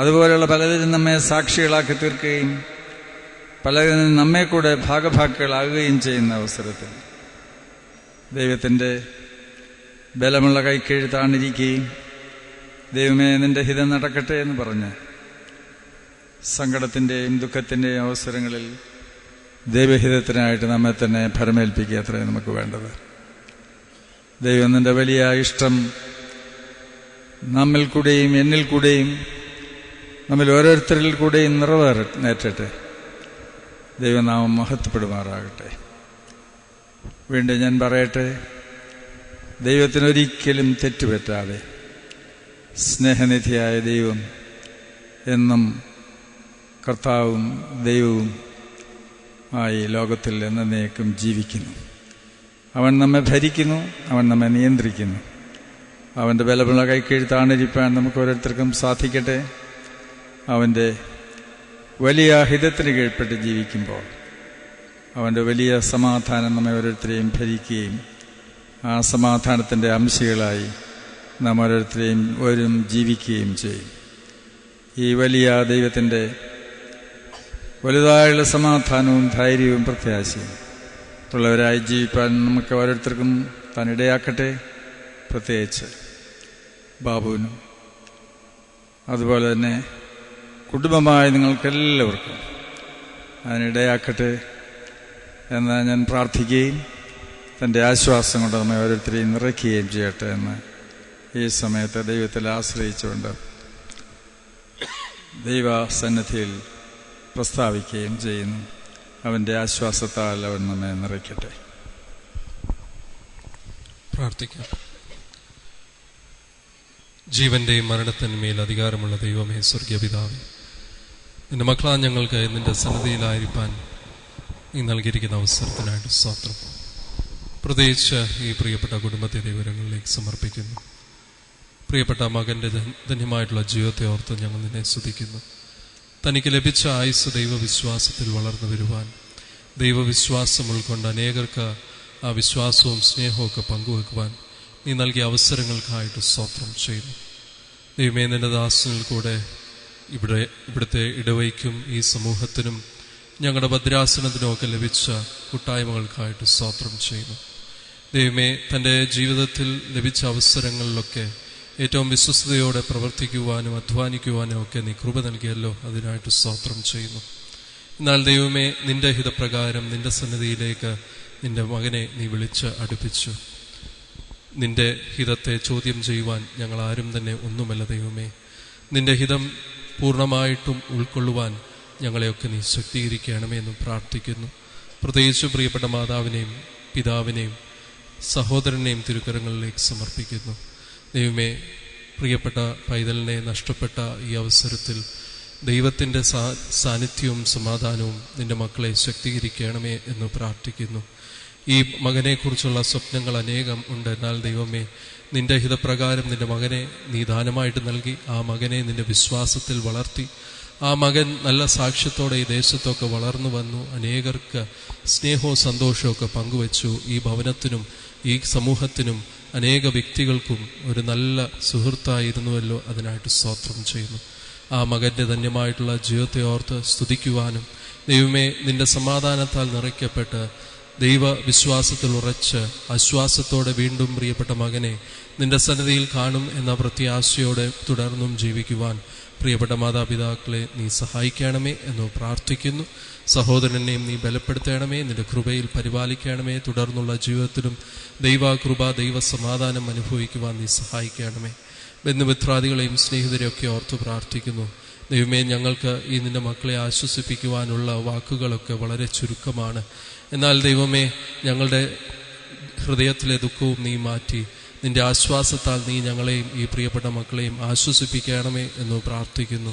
അതുപോലെയുള്ള പലതിനും നമ്മെ സാക്ഷികളാക്കി തീർക്കുകയും പലതിനും നമ്മെ കൂടെ ഭാഗഭാക്കുകളാകുകയും ചെയ്യുന്ന അവസരത്തിൽ ദൈവത്തിൻ്റെ ബലമുള്ള കൈക്കീഴ്ത്താണിരിക്കുകയും ദൈവമേ നിന്റെ ഹിതം നടക്കട്ടെ എന്ന് പറഞ്ഞ് സങ്കടത്തിൻ്റെയും ദുഃഖത്തിൻ്റെയും അവസരങ്ങളിൽ ദൈവഹിതത്തിനായിട്ട് നമ്മെ തന്നെ ഭരമേൽപ്പിക്കുക അത്രയും നമുക്ക് വേണ്ടത്. ദൈവം നിന്റെ വലിയ ഇഷ്ടം നമ്മിൽ കൂടെയും എന്നിൽ കൂടെയും നമ്മിൽ ഓരോരുത്തരിൽ കൂടെയും നിറവേറട്ടെ. ദൈവനാമം മഹത്വപ്പെടുമാറാകട്ടെ. വീണ്ടും ഞാൻ പറയട്ടെ, ദൈവത്തിനൊരിക്കലും തെറ്റുപറ്റാതെ സ്നേഹനിധിയായ ദൈവം എന്നും കർത്താവും ദൈവവും ആയി ലോകത്തിൽ എന്നേക്കും ജീവിക്കുന്നു. അവൻ നമ്മെ ഭരിക്കുന്നു, അവൻ നമ്മെ നിയന്ത്രിക്കുന്നു. അവൻ്റെ ബലമുള്ള കൈക്കീഴ്ത്താണിരിപ്പാൻ നമുക്ക് ഓരോരുത്തർക്കും സാധിക്കട്ടെ. അവൻ്റെ വലിയ ഹിതത്തിന് കീഴ്പ്പെട്ട് ജീവിക്കുമ്പോൾ അവൻ്റെ വലിയ സമാധാനം നമ്മെ ഓരോരുത്തരെയും ഭരിക്കുകയും ആ സമാധാനത്തിൻ്റെ അംശികളായി നാം ഓരോരുത്തരെയും ജീവിക്കുകയും ചെയ്യും. ഈ വലിയ ദൈവത്തിൻ്റെ വലുതായുള്ള സമാധാനവും ധൈര്യവും പ്രത്യാശയും ഉള്ളവരായി ജീവിക്കാൻ നമുക്ക് ഓരോരുത്തർക്കും താൻ ഇടയാക്കട്ടെ. പ്രത്യേകിച്ച് ബാബുവിനും അതുപോലെ തന്നെ കുടുംബമായ നിങ്ങൾക്കെല്ലാവർക്കും അതിനിടയാക്കട്ടെ എന്ന് ഞാൻ പ്രാർത്ഥിക്കുകയും തൻ്റെ ആശ്വാസം കൊണ്ട് നമ്മെ ഓരോരുത്തരെയും നിറയ്ക്കുകയും ചെയ്യട്ടെ എന്ന് ഈ സമയത്ത് ദൈവത്തിൽ ആശ്രയിച്ചുകൊണ്ട് ദൈവസന്നിധിയിൽ പ്രസ്താവിക്കുകയും ചെയ്യുന്നു. അവൻ്റെ ആശ്വാസത്താൽ അവൻ നമ്മെ നിറയ്ക്കട്ടെ. പ്രാർത്ഥിക്കാം. ജീവന്റെയും മരണത്തിന്മേൽ അധികാരമുള്ള ദൈവമേ, സ്വർഗീയ പിതാവേ, നിന്റെ മക്കളാ ഞങ്ങൾക്ക് നിന്റെ സന്നിധിയിലായിരിക്കാൻ നീ നൽകിയിരിക്കുന്ന അവസരത്തിനായിട്ട് സ്തോത്രം. പ്രത്യേകിച്ച് ഈ പ്രിയപ്പെട്ട കുടുംബത്തെ ദൈവങ്ങളിലേക്ക് സമർപ്പിക്കുന്നു. പ്രിയപ്പെട്ട മകന്റെ ധന്യമായിട്ടുള്ള ജീവിതത്തെ ഓർത്ത് ഞങ്ങൾ നിന്നെ സ്തുതിക്കുന്നു. തനിക്ക് ലഭിച്ച ആയുസ് ദൈവവിശ്വാസത്തിൽ വളർന്നു വരുവാൻ, ദൈവവിശ്വാസം ഉൾക്കൊണ്ട് അനേകർക്ക് ആ വിശ്വാസവും സ്നേഹവും ഒക്കെ പങ്കുവെക്കുവാൻ നീ നൽകിയ അവസരങ്ങൾക്കായിട്ട് സ്തോത്രം ചെയ്യുന്നു. ദൈവമേ, നിന്റെ ദാസനിൽ കൂടെ ഇവിടുത്തെ ഇടവയ്ക്കും ഈ സമൂഹത്തിനും ഞങ്ങളുടെ ഭദ്രാസനത്തിനുമൊക്കെ ലഭിച്ച കൂട്ടായ്മകൾക്കായിട്ട് സ്തോത്രം ചെയ്യുന്നു. ദൈവമേ, തൻ്റെ ജീവിതത്തിൽ ലഭിച്ച അവസരങ്ങളിലൊക്കെ ഏറ്റവും വിശ്വസ്തയോടെ പ്രവർത്തിക്കുവാനും അധ്വാനിക്കുവാനും ഒക്കെ നീ കൃപ നൽകിയല്ലോ, അതിനായിട്ട് സ്തോത്രം ചെയ്യുന്നു. എന്നാൽ ദൈവമേ, നിന്റെ ഹിതപ്രകാരം നിന്റെ സന്നിധിയിലേക്ക് നിന്റെ മകനെ നീ വിളിച്ച് അടുപ്പിച്ചു. നിന്റെ ഹിതത്തെ ചോദ്യം ചെയ്യുവാൻ ഞങ്ങൾ ആരും തന്നെ ഒന്നുമല്ല ദൈവമേ. നിന്റെ ഹിതം പൂർണ്ണമായിട്ടും ഉൾക്കൊള്ളുവാൻ ഞങ്ങളെയൊക്കെ നീ ശക്തീകരിക്കണമേ എന്ന് പ്രാർത്ഥിക്കുന്നു. പ്രത്യേകിച്ച് പ്രിയപ്പെട്ട മാതാവിനെയും പിതാവിനെയും സഹോദരനെയും തിരുക്കരങ്ങളിലേക്ക് സമർപ്പിക്കുന്നു. ദൈവമേ, പ്രിയപ്പെട്ട പൈതലിനെ നഷ്ടപ്പെട്ട ഈ അവസരത്തിൽ ദൈവത്തിൻ്റെ സാന്നിധ്യവും സമാധാനവും നിന്റെ മക്കളെ ശക്തീകരിക്കണമേ എന്ന് പ്രാർത്ഥിക്കുന്നു. ഈ മകനെക്കുറിച്ചുള്ള സ്വപ്നങ്ങൾ അനേകം ഉണ്ട്. എന്നാൽ ദൈവമേ, നിന്റെ ഹിതപ്രകാരം നിന്റെ മകനെ നീ ദാനമായിട്ട് നൽകി. ആ മകനെ നിന്റെ വിശ്വാസത്തിൽ വളർത്തി. ആ മകൻ നല്ല സാക്ഷ്യത്തോടെ ഈ ദേശത്തൊക്കെ വളർന്നു വന്നു. അനേകർക്ക് സ്നേഹവും സന്തോഷവും ഒക്കെ പങ്കുവച്ചു. ഈ ഭവനത്തിനും ഈ സമൂഹത്തിനും അനേക വ്യക്തികൾക്കും ഒരു നല്ല സുഹൃത്തായിരുന്നുവല്ലോ, അതിനായിട്ട് സ്തോത്രം ചെയ്യുന്നു. ആ മകൻ്റെ ധന്യമായിട്ടുള്ള ജീവിതത്തെ ഓർത്ത് സ്തുതിക്കുവാനും, ദൈവമേ, നിന്റെ സമാധാനത്താൽ നിറയ്ക്കപ്പെട്ട് ദൈവവിശ്വാസത്തിൽ ഉറച്ച് ആശ്വാസത്തോടെ വീണ്ടും പ്രിയപ്പെട്ട മകനെ നിന്റെ സന്നിധിയിൽ കാണും എന്ന പ്രത്യാശയോടെ തുടർന്നും ജീവിക്കുവാൻ പ്രിയപ്പെട്ട മാതാപിതാക്കളെ നീ സഹായിക്കണമേ എന്ന് പ്രാർത്ഥിക്കുന്നു. സഹോദരനെയും നീ ബലപ്പെടുത്തണമേ, നിന്റെ കൃപയിൽ പരിപാലിക്കണമേ. തുടർന്നുള്ള ജീവിതത്തിലും ദൈവകൃപ ദൈവസമാധാനം അനുഭവിക്കുവാൻ നീ സഹായിക്കണമേ. ബന്ധുമിത്രാദികളെയും സ്നേഹിതരെയൊക്കെ ഓർത്ത് പ്രാർത്ഥിക്കുന്നു. ദൈവമേ, ഞങ്ങൾക്ക് ഈ നിന്റെ മക്കളെ ആശ്വസിപ്പിക്കുവാനുള്ള വാക്കുകളൊക്കെ വളരെ ചുരുക്കമാണ്. എന്നാൽ ദൈവമേ, ഞങ്ങളുടെ ഹൃദയത്തിലെ ദുഃഖവും നീ മാറ്റി നിന്റെ ആശ്വാസത്താൽ നീ ഞങ്ങളെയും ഈ പ്രിയപ്പെട്ട മക്കളെയും ആശ്വസിപ്പിക്കണമേ എന്ന് പ്രാർത്ഥിക്കുന്നു.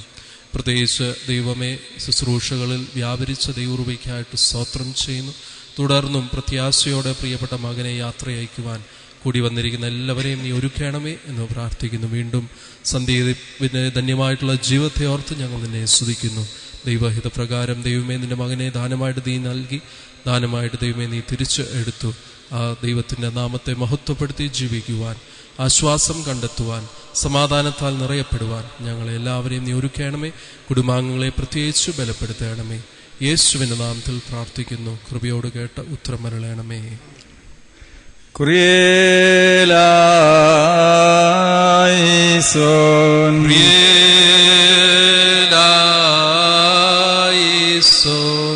പ്രത്യേകിച്ച് ദൈവമേ, ശുശ്രൂഷകളിൽ വ്യാപരിച്ച ദൈവകൃപയ്ക്കായിട്ട് സ്തോത്രം ചെയ്യുന്നു. തുടർന്നും പ്രത്യാശയോടെ പ്രിയപ്പെട്ട മകനെ യാത്ര അയക്കുവാൻ കൂടി വന്നിരിക്കുന്ന എല്ലാവരെയും നീ ഒരുക്കണമേ എന്ന് പ്രാർത്ഥിക്കുന്നു. വീണ്ടും സന്ധ്യയുടെ ധന്യമായിട്ടുള്ള ജീവിതത്തെ ഓർത്ത് ഞങ്ങൾ നിന്നെ സ്തുതിക്കുന്നു. ദൈവഹിതപ്രകാരം ദൈവമേ, നിന്റെ മകനെ ദാനമായിട്ട് നീ നൽകി. ദാനമായിട്ട് ദൈവമേ നീ തിരിച്ച് എടുത്തു. ആ ദൈവത്തിൻ്റെ നാമത്തെ മഹത്വപ്പെടുത്തി ജീവിക്കുവാൻ, ആശ്വാസം കണ്ടെത്തുവാൻ, സമാധാനത്താൽ നിറയപ്പെടുവാൻ ഞങ്ങളെ എല്ലാവരെയും നീ ഒരുക്കണമേ. കുടുംബാംഗങ്ങളെ പ്രത്യേകിച്ച് ബലപ്പെടുത്തണമേ. യേശുവിൻ്റെ നാമത്തിൽ പ്രാർത്ഥിക്കുന്നു. കൃപയോട് കേട്ട ഉത്തരം അരുളണമേ. കുറിയേലായിസോൻ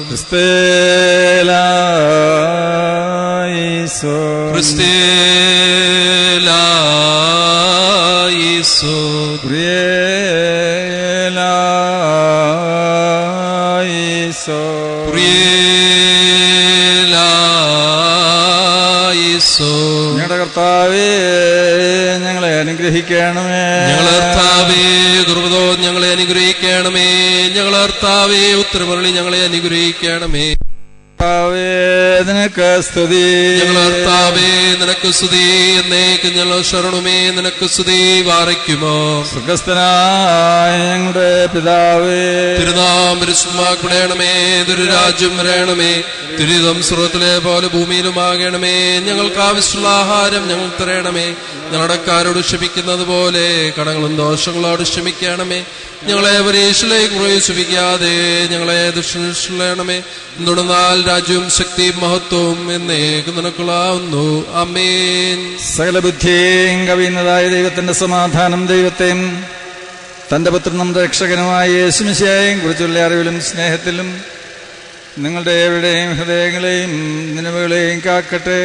ക്രിസ്തേലായിസോൻ ക്രിസ്തേലായിസോൻ കുറിയേലായിസോൻ കുറിയേലായിസോൻ. ഞങ്ങളുടെ കർത്താവേ, ഞങ്ങളെ അനുഗ്രഹിക്കണമേ. ഞങ്ങളുടെ കർത്താവേ, കൃപതോ ഞങ്ങളെ അനുഗ്രഹിക്കണമേ. ഞങ്ങളുടെ കർത്താവേ, ഉത്തരമരുളി ഞങ്ങളെ അനുഗ്രഹിക്കണമേ. നിനക്ക് സ്തുതി. ഞങ്ങളുടെ കർത്താവേ, നിനക്ക് സ്തുതി. എന്നേക്ക് ഞങ്ങൾ ശരണമേ, നിനക്ക് സ്തുതി. വാറയ്ക്കുമോ സ്വർഗ്ഗസ്ഥനായ ഞങ്ങളുടെ പിതാവേ, തിരുനാമം പരിശുദ്ധമാക്കണമേ. തിരുരാജ്യം വരണമേ. തിരുഹിതം സ്വർഗ്ഗത്തിലെ പോലെ ഭൂമിയിലുമാകണമേ. ഞങ്ങൾക്ക് ആവശ്യമുള്ള ആഹാരം ഞങ്ങൾ തരണമേ. ഞങ്ങളുടെക്കാരോട് ക്ഷമിക്കുന്നത് പോലെ കടങ്ങളും ദോഷങ്ങളോട് ക്ഷമിക്കണമേ. ഞങ്ങളെ പരീക്ഷയിലേക്ക് പ്രവേശിപ്പിക്കാതെ ഞങ്ങളെ ദുഷ്ടണമേ. എന്തുകൊണ്ടെന്നാൽ രാജ്യവും ശക്തിയും മഹത്വവും എന്നേക്കും നിനക്കുള്ളാവുന്നു. ആമേൻ. സകല ബുദ്ധിയെയും കവിയുന്നതായ ദൈവത്തിന്റെ സമാധാനം ദൈവത്തെയും തന്റെ പുത്രനും നമ്മുടെ രക്ഷകനുമായ യേശുമിശിഹായെയും കുറിച്ചുള്ള അറിവിലും സ്നേഹത്തിലും നിങ്ങളുടെ ഏവരുടെയും ഹൃദയങ്ങളെയും നിലവുകളെയും കാക്കട്ടെ.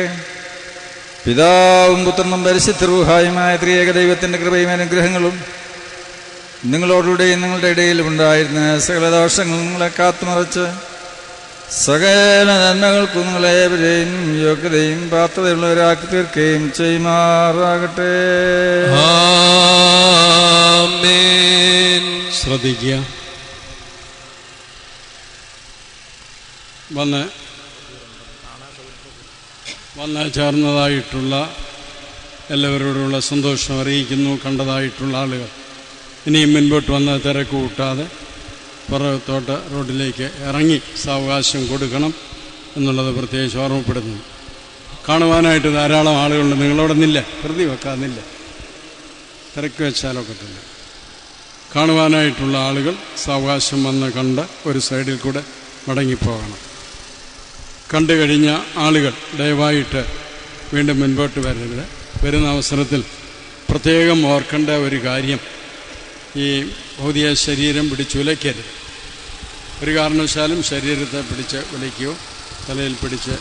പിതാവും പുത്രനും പരിശുദ്ധ റൂഹായുമായ ത്രിയേക ദൈവത്തിന്റെ കൃപയും അനുഗ്രഹങ്ങളും നിങ്ങളോടുകൂടെയും നിങ്ങളുടെ ഇടയിലും ഉണ്ടായിരുന്ന സകല ദോഷങ്ങളും നിങ്ങളെ കാത്തുമറച്ച് സകല നന്മകൾക്കും നിങ്ങളേവരെയും യോഗ്യതയും പാത്രതയുള്ളവരാക്കി തീർക്കുകയും ചെയ്യുമാറാകട്ടെ. ആമേൻ. ശ്രദ്ധിക്കുക. വന്ന് ചേർന്നതായിട്ടുള്ള എല്ലാവരോടുള്ള സന്തോഷം അറിയിക്കുന്നു. കണ്ടതായിട്ടുള്ള ആളുകൾ ഇനിയും മുൻപോട്ട് വന്ന് തിരക്ക് കൂട്ടാതെ പുറത്തോട്ട് റോഡിലേക്ക് ഇറങ്ങി സാവകാശം കൊടുക്കണം എന്നുള്ളത് പ്രത്യേകിച്ച് ഓർമ്മപ്പെടുന്നു. കാണുവാനായിട്ട് ധാരാളം ആളുകളുണ്ട്. നിങ്ങളവിടെ നില്ല, പ്രതി വെക്കാന്നില്ല, തിരക്ക് വെച്ചാലൊക്കത്തില്ല. കാണുവാനായിട്ടുള്ള ആളുകൾ സാവകാശം വന്ന് കണ്ട് ഒരു സൈഡിൽ കൂടെ മടങ്ങിപ്പോകണം. കണ്ടു കഴിഞ്ഞ ആളുകൾ ദയവായിട്ട് വീണ്ടും മുൻപോട്ട് വരരുത്. വരുന്ന അവസരത്തിൽ പ്രത്യേകം ഓർക്കേണ്ട ഒരു കാര്യം, ഈ ഭൗതിക ശരീരം പിടിച്ചുലയ്ക്കരുത്. ഒരു കാരണവശാലും ശരീരത്തെ പിടിച്ച് ഉലയ്ക്കുകയോ തലയിൽ പിടിച്ച്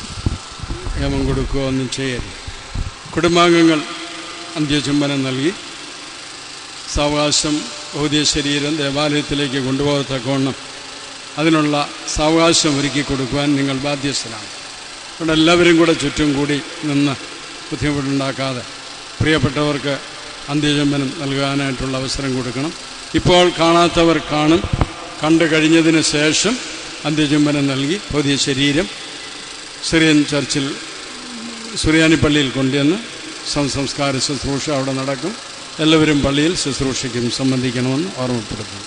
ഹേമം കൊടുക്കുകയോ ഒന്നും ചെയ്യരുത്. കുടുംബാംഗങ്ങൾ അന്ത്യചുംബനം നൽകി സാവകാശം ഭൗതിക ശരീരം ദേവാലയത്തിലേക്ക് കൊണ്ടുപോകത്തക്കവണ്ണം അതിനുള്ള സാവകാശം ഒരുക്കി കൊടുക്കുവാൻ നിങ്ങൾ ബാധ്യസ്ഥരാണ്. ഇവിടെ എല്ലാവരും കൂടെ ചുറ്റും കൂടി നിന്ന് ബുദ്ധിമുട്ടുണ്ടാക്കാതെ പ്രിയപ്പെട്ടവർക്ക് അന്ത്യചുംബനം നൽകാനായിട്ടുള്ള അവസരം കൊടുക്കണം. ഇപ്പോൾ കാണാത്തവർ കാണും. കണ്ടു കഴിഞ്ഞതിന് ശേഷം അന്ത്യചുംബനം നൽകി ഭൗതിക ശരീരം സിറിയൻ ചർച്ചിൽ സുറിയാനി പള്ളിയിൽ കൊണ്ടുവന്ന് സംസ്കാര ശുശ്രൂഷ അവിടെ നടക്കും. എല്ലാവരും പള്ളിയിൽ ശുശ്രൂഷയ്ക്കും സംബന്ധിക്കണമെന്ന് ഓർമ്മപ്പെടുത്തുന്നു.